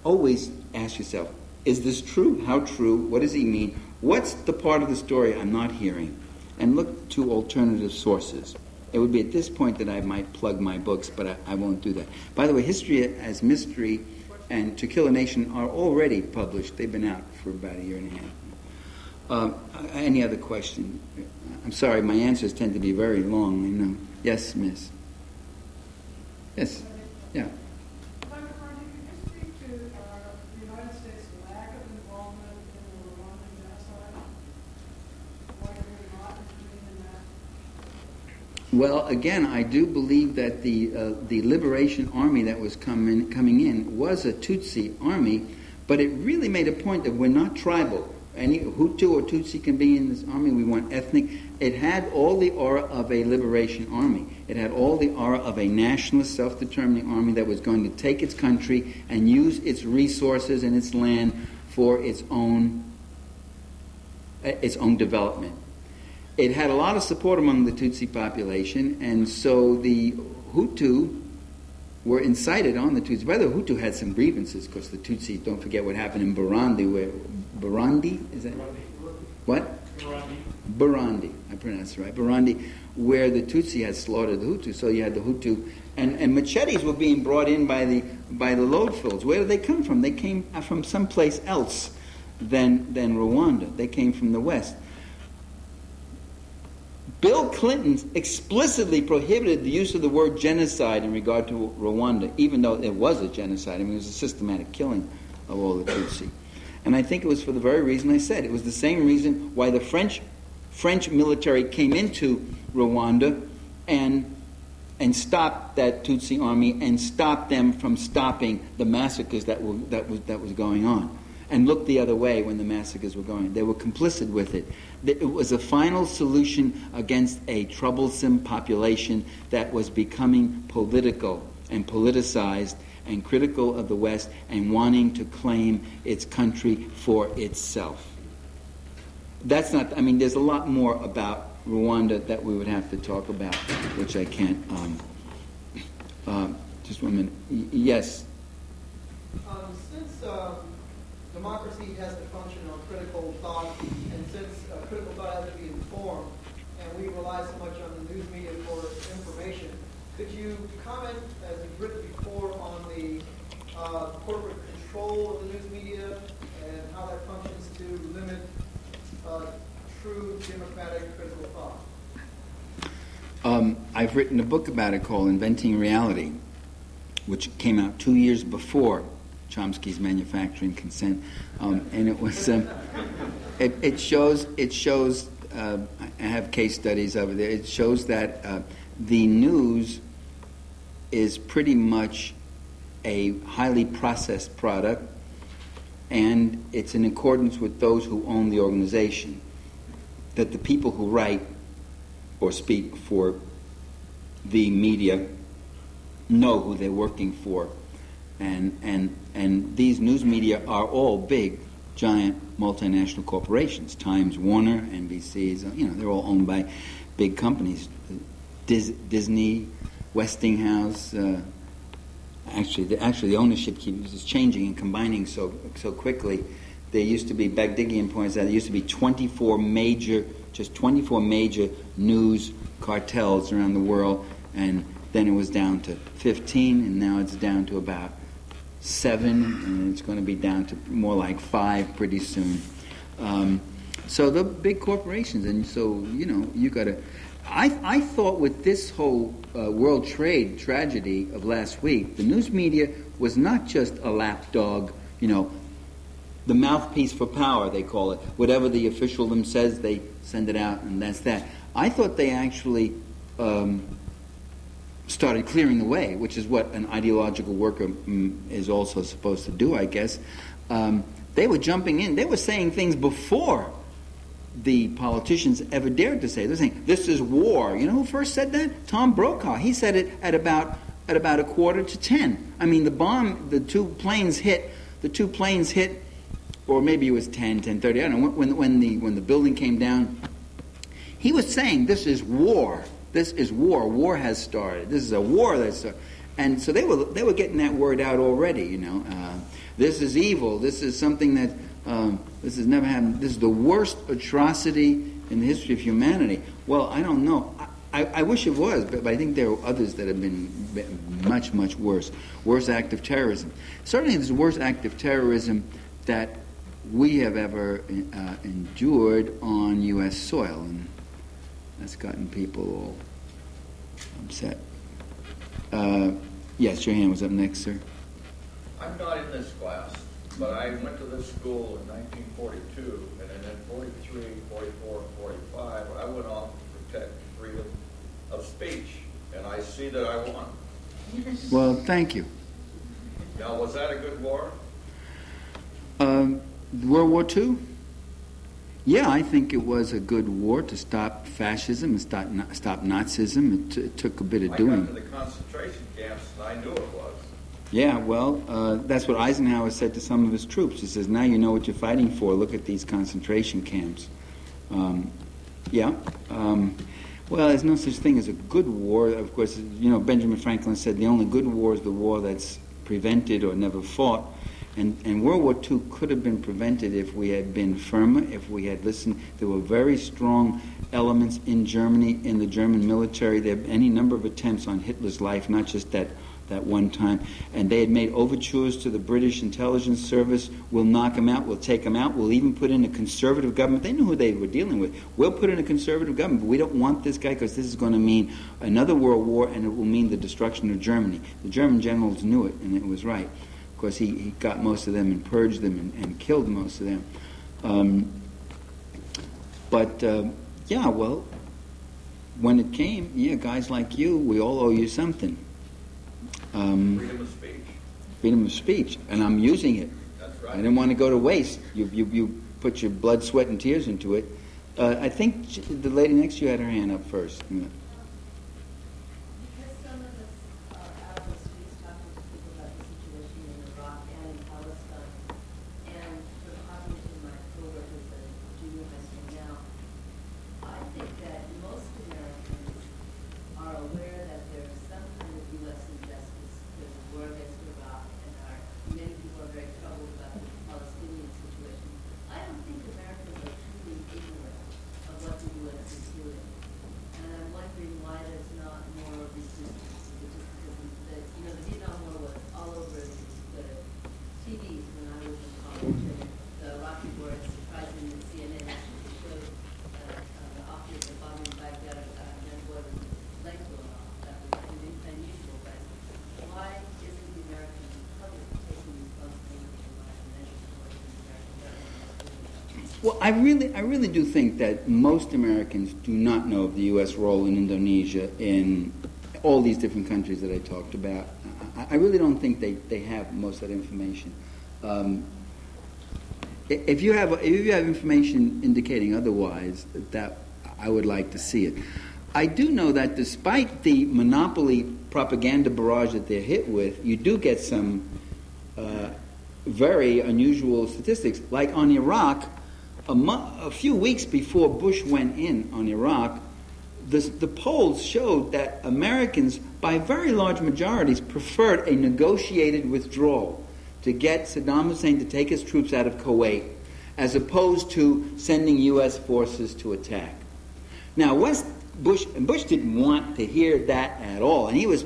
Always ask yourself, is this true? How true? What does he mean? What's the part of the story I'm not hearing? And look to alternative sources. It would be at this point that I might plug my books, but I won't do that. By the way, History as Mystery and To Kill a Nation are already published. They've been out for about a year and a half. Any other question? I'm sorry, my answers tend to be very long, I know. Yes, miss. Yes. Yeah. Dr. Parenti, could you speak to the United States' lack of involvement in the Rwandan genocide? Why are we not intervening in that? Well, again, I do believe that the Liberation Army that was coming in was a Tutsi army, but it really made a point that we're not tribal. Any Hutu or Tutsi can be in this army. We want ethnic. It had all the aura of a liberation army. It had all the aura of a nationalist, self-determining army that was going to take its country and use its resources and its land for its own development. It had a lot of support among the Tutsi population, and so the Hutu were incited on the Tutsi. By the way, Hutu had some grievances because the Tutsi, don't forget what happened in Burundi, Burundi, is that? What? Burundi, I pronounced it right. Burundi, where the Tutsi had slaughtered the Hutu. So you had the Hutu, and machetes were being brought in by the load fills. Where did they come from? They came from someplace else than Rwanda. They came from the West. Bill Clinton explicitly prohibited the use of the word genocide in regard to Rwanda, even though it was a genocide. I mean, it was a systematic killing of all the Tutsi. And I think it was for the very reason I said. It was the same reason why the French military came into Rwanda and stopped that Tutsi army and stopped them from stopping the massacres that was going on, and looked the other way when the massacres were going. They were complicit with it. It was a final solution against a troublesome population that was becoming political and politicized and critical of the West and wanting to claim its country for itself. That's not, I mean, there's a lot more about Rwanda that we would have to talk about, which I can't. Just 1 minute. Yes? Since democracy has to function on critical thought, and since critical thought has to be informed, and we rely so much on the news media for information, could you comment, as you've written before, on the corporate control of the news media and how that functions to limit true democratic critical thought? I've written a book about it called Inventing Reality, which came out 2 years before Chomsky's Manufacturing Consent, and it was it shows I have case studies over there. It shows that the news is pretty much a highly processed product, and it's in accordance with those who own the organization. That the people who write or speak for the media know who they're working for, and these news media are all big, giant multinational corporations. Times, Warner, NBC's, they're all owned by big companies. Disney, Westinghouse. Actually, the ownership is changing and combining so quickly. There used to be, Bagdigian points out, there used to be 24 major news cartels around the world, and then it was down to 15, and now it's down to about 7, and it's going to be down to more like 5 pretty soon. So the big corporations, and so, you got to... I thought with this whole world trade tragedy of last week, the news media was not just a lapdog, the mouthpiece for power, they call it. Whatever the official them says, they send it out, and that's that. I thought they actually started clearing the way, which is what an ideological worker is also supposed to do, I guess. They were jumping in. They were saying things before the politicians ever dared to say. They're saying, this is war. You know who first said that? Tom Brokaw. He said it at about 9:45. I mean, the two planes hit, or maybe it was 10:30. I don't know, when the building came down. He was saying, this is war. This is war. War has started. This is a war that's started. And so they were getting that word out already, you know. This is evil. This is something that, this has never happened. This is the worst atrocity in the history of humanity. Well, I don't know. I wish it was, but I think there are others that have been much, much worse. Worst act of terrorism. Certainly there's the worst act of terrorism that we have ever endured on U.S. soil. And that's gotten people all upset. Yes, your hand was up next, sir. I'm not in this class, but I went to this school in 1942, and then in 43, 44, and 45, I went off to protect freedom of speech, and I see that I won. Well, thank you. Now, was that a good war? World War II? Yeah, I think it was a good war to stop fascism and stop Nazism. It took a bit of doing. I got to the concentration camps, and I knew it was. Yeah, well, that's what Eisenhower said to some of his troops. He says, now you know what you're fighting for. Look at these concentration camps. Well, there's no such thing as a good war. Of course, you know, Benjamin Franklin said the only good war is the war that's prevented or never fought. And World War II could have been prevented if we had been firmer, if we had listened. There were very strong elements in Germany, in the German military. There were any number of attempts on Hitler's life, not just that one time. And they had made overtures to the British intelligence service. We'll knock him out. We'll take him out. We'll even put in a conservative government. They knew who they were dealing with. We'll put in a conservative government, but we don't want this guy because this is going to mean another world war, and it will mean the destruction of Germany. The German generals knew it, and it was right. Of course, he got most of them and purged them and killed most of them. Yeah, well, when it came, guys like you, we all owe you something. Freedom of speech. Freedom of speech, and I'm using it. That's right. I didn't want to go to waste. You put your blood, sweat, and tears into it. I think the lady next to you had her hand up first. Because some of us are out on the streets talking to people about the situation in Iraq and in Palestine, and sort of talking to my coworkers at junior high school now, I think that most Americans are aware that there's some kind of U.S. injustice. There's a war against Iraq, and many people are very troubled about the Palestinian situation. I don't think Americans are truly ignorant of what the U.S. is doing. And I'm wondering why there's not more resistance, just because the Vietnam War was all over the TVs when I was in college, and the Iraqi war, it's surprising that CNN actually showed the opposite of bombing Baghdad and what legs going off. That was unusual, but why isn't the American public taking responsibility for what the measures towards the American government? Well, I really do think that most Americans do not know of the U.S. role in Indonesia, in all these different countries that I talked about. I really don't think they have most of that information. If you have information indicating otherwise, that I would like to see it. I do know that despite the monopoly propaganda barrage that they're hit with, you do get some very unusual statistics. Like on Iraq, a few weeks before Bush went in on Iraq, the polls showed that Americans, by very large majorities, preferred a negotiated withdrawal to get Saddam Hussein to take his troops out of Kuwait, as opposed to sending U.S. forces to attack. Now, Bush didn't want to hear that at all, and he was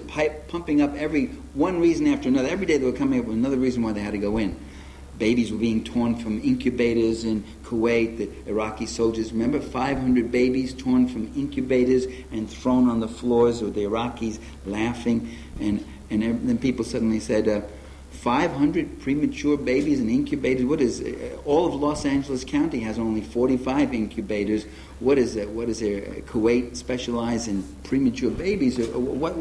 pumping up one reason after another. Every day they were coming up with another reason why they had to go in. Babies were being torn from incubators in Kuwait. The Iraqi soldiers, remember, 500 babies torn from incubators and thrown on the floors with the Iraqis laughing. And then people suddenly said, 500 premature babies in incubators? What is all of Los Angeles County has only 45 incubators. What is it? What is there? Kuwait specialize in premature babies? What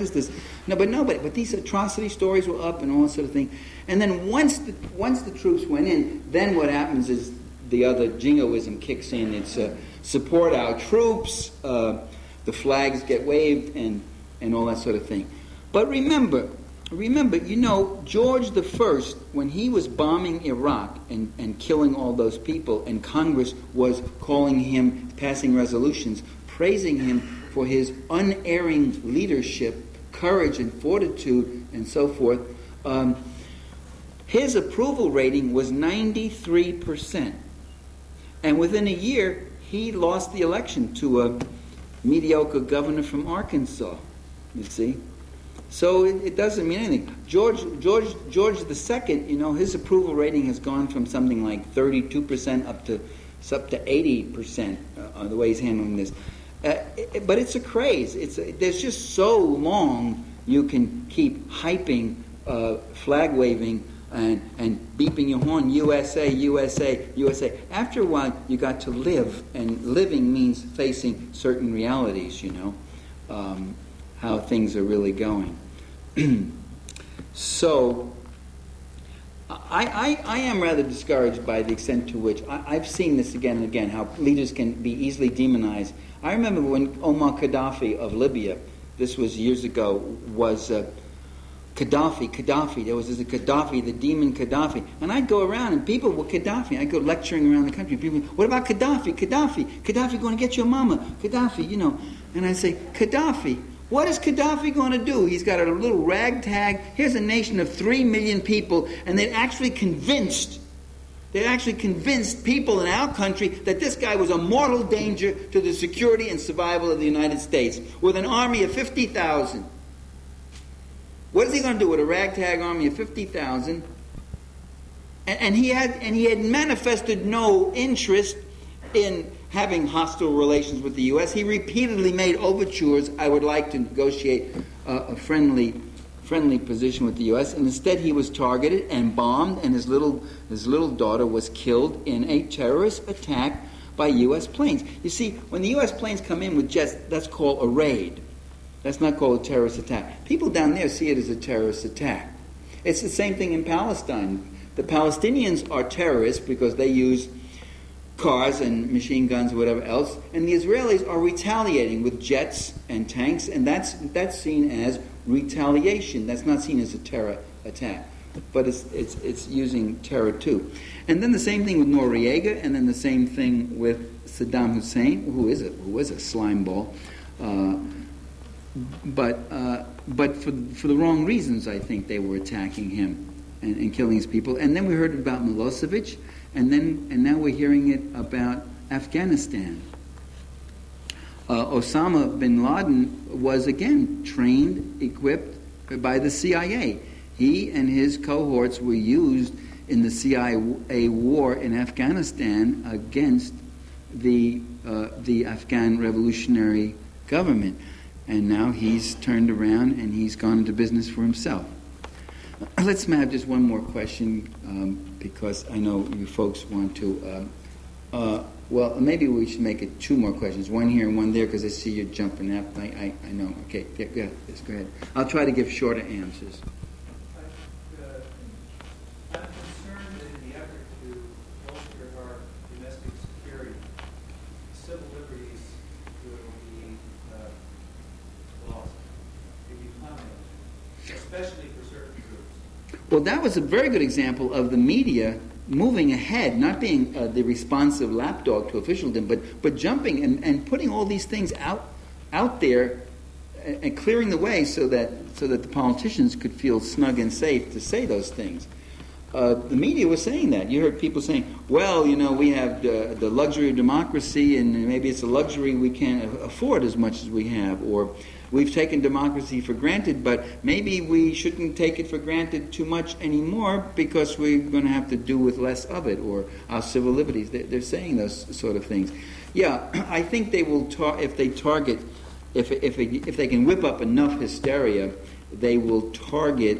is this? But these atrocity stories were up and all that sort of thing. And then once the troops went in, then what happens is the other jingoism kicks in. It's support our troops, the flags get waved, and all that sort of thing. But remember, George the First, when he was bombing Iraq and killing all those people, and Congress was calling him, passing resolutions, praising him for his unerring leadership, courage and fortitude, and so forth, his approval rating was 93%. And within a year, he lost the election to a mediocre governor from Arkansas, you see. So it doesn't mean anything. George II, his approval rating has gone from something like 32% up to 80% the way he's handling this. But it's a craze. There's just so long you can keep hyping, flag waving, and beeping your horn, USA, USA, USA. After a while, you got to live, and living means facing certain realities, how things are really going. So, I am rather discouraged by the extent to which I've seen this again and again, how leaders can be easily demonized. I remember when Omar Gaddafi of Libya, this was years ago, was Gaddafi. There was this Gaddafi, the demon Gaddafi. And I'd go around and people were Gaddafi. I'd go lecturing around the country. People, what about Gaddafi? Gaddafi going to get your mama. Gaddafi, And I'd say, Gaddafi, what is Gaddafi going to do? He's got a little ragtag. Here's a nation of 3 million people, and they'd actually convinced people in our country that this guy was a mortal danger to the security and survival of the United States, with an army of 50,000. What is he going to do with a ragtag army of 50,000? And he had manifested no interest in having hostile relations with the U.S. He repeatedly made overtures. I would like to negotiate a friendly position with the U.S. And instead, he was targeted and bombed, and his little daughter was killed in a terrorist attack by U.S. planes. You see, when the U.S. planes come in with jets, that's called a raid. That's not called a terrorist attack. People down there see it as a terrorist attack. It's the same thing in Palestine. The Palestinians are terrorists because they use cars and machine guns or whatever else, and the Israelis are retaliating with jets and tanks, and that's seen as retaliation. That's not seen as a terror attack, but it's using terror too. And then the same thing with Noriega, and then the same thing with Saddam Hussein, who was a slime ball. But for the wrong reasons, I think they were attacking him and killing his people. And then we heard about Milosevic, and now we're hearing it about Afghanistan. Osama bin Laden was again trained, equipped by the CIA. He and his cohorts were used in the CIA war in Afghanistan against the Afghan revolutionary government. And now he's turned around and he's gone into business for himself. Let's have just one more question, because I know you folks want to. Well, maybe we should make it 2 more questions, one here and one there, because I see you jumping up. I know. Okay, yeah, yes, go ahead. I'll try to give shorter answers. I'm concerned that in the effort to bolster our domestic security, civil liberties will be lost. Can you comment, especially for certain groups? Well, that was a very good example of the media moving ahead, not being the responsive lapdog to officialdom, but jumping and putting all these things out there and clearing the way so that the politicians could feel snug and safe to say those things. The media was saying that. You heard people saying, well, we have the luxury of democracy, and maybe it's a luxury we can't afford as much as we have, or we've taken democracy for granted, but maybe we shouldn't take it for granted too much anymore because we're going to have to do with less of it, or our civil liberties. They're saying those sort of things. Yeah, I think they will if they can whip up enough hysteria, they will target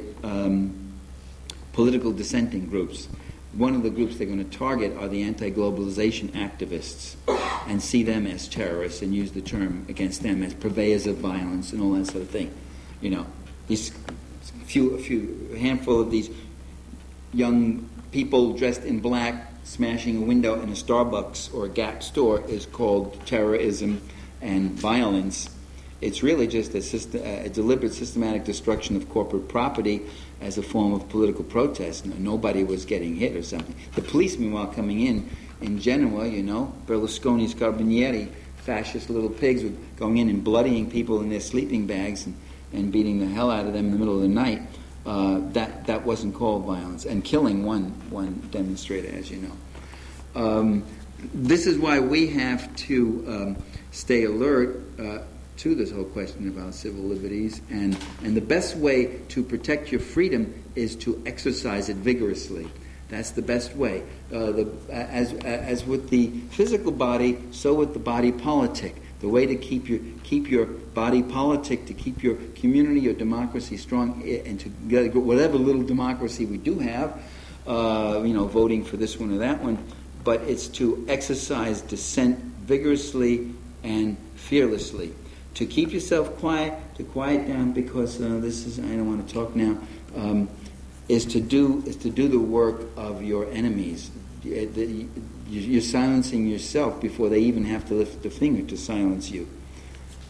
political dissenting groups. One of the groups they're going to target are the anti-globalization activists, and see them as terrorists and use the term against them as purveyors of violence and all that sort of thing. These a handful of these young people dressed in black smashing a window in a Starbucks or a Gap store is called terrorism and violence. It's really just a deliberate, systematic destruction of corporate property as a form of political protest. Nobody was getting hit or something. The police, meanwhile, coming in Genoa, Berlusconi's Carabinieri, fascist little pigs, were going in and bloodying people in their sleeping bags and beating the hell out of them in the middle of the night. That wasn't called violence, and killing one demonstrator, as you know. This is why we have to stay alert to this whole question about civil liberties, and the best way to protect your freedom is to exercise it vigorously. That's the best way. As with the physical body, so with the body politic. The way to keep your body politic, to keep your community, your democracy strong, and to get whatever little democracy we do have, voting for this one or that one, but it's to exercise dissent vigorously and fearlessly. To keep yourself quiet, to quiet down, because I don't want to talk now, is to do the work of your enemies. You're silencing yourself before they even have to lift a finger to silence you.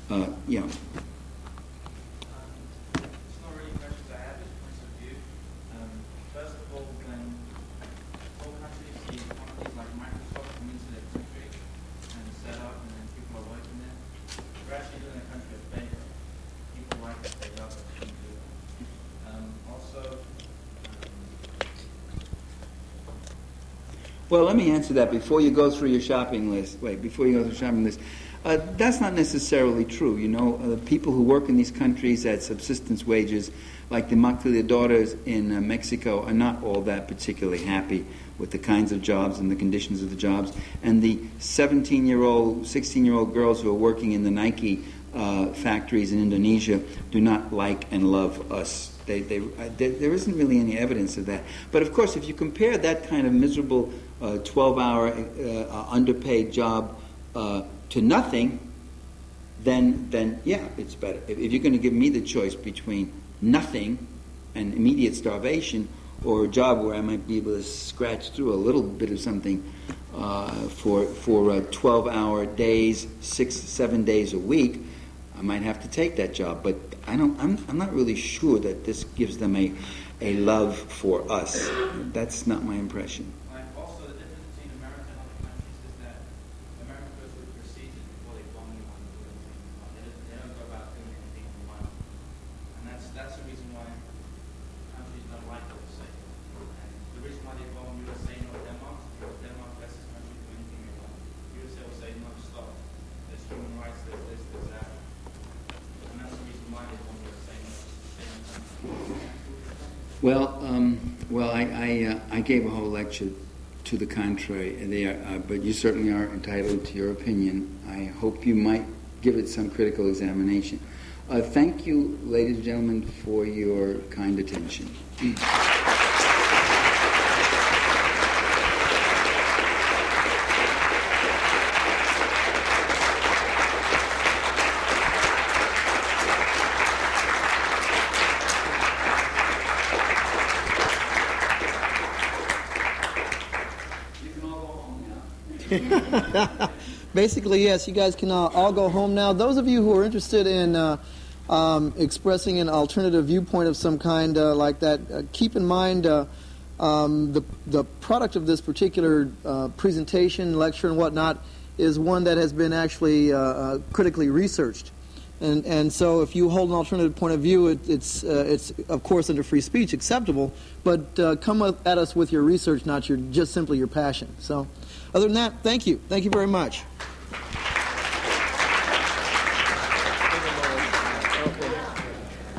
It's not really questions I have, just points of view. First of all, when all countries see companies like Microsoft come into their country and set up, and then people are working there, we're actually doing a country a favor. People like us, they love us, and do that. Well, let me answer that before you go through your shopping list. That's not necessarily true. The people who work in these countries at subsistence wages, like the maquiladoras in Mexico, are not all that particularly happy with the kinds of jobs and the conditions of the jobs. And the 17-year-old, 16-year-old girls who are working in the Nike factories in Indonesia do not like and love us. There isn't really any evidence of that. But of course, if you compare that kind of miserable 12-hour underpaid job to nothing, then yeah, it's better. If you're going to give me the choice between nothing and immediate starvation, or a job where I might be able to scratch through a little bit of something for 12-hour days, 6-7 days a week, I might have to take that job. But I'm not really sure that this gives them a love for us. That's not my impression. Also, the difference between America and other countries is that America goes through procedures before they bomb you on the building. They don't go about doing anything on their own. And that's the reason why countries don't like what they say. And the reason why they bomb USA or Denmark is because Denmark lets this country do anything they want. USA will say, no, stop. There's human rights, there's this, there's that. And that's the reason why they bomb USA and Well, I gave a whole lecture to the contrary there, but you certainly are entitled to your opinion. I hope you might give it some critical examination. Thank you, ladies and gentlemen, for your kind attention. Basically, yes, you guys can all go home now. Those of you who are interested in expressing an alternative viewpoint of some kind like that, keep in mind the product of this particular presentation, lecture, and whatnot is one that has been actually critically researched. And so if you hold an alternative point of view, it's of course under free speech acceptable, but come at us with your research, not just simply your passion. So other than that, thank you. Thank you very much.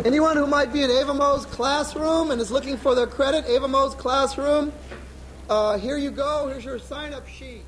Anyone who might be in Ava Mo's classroom and is looking for their credit, Ava Mo's classroom, here you go. Here's your sign-up sheet.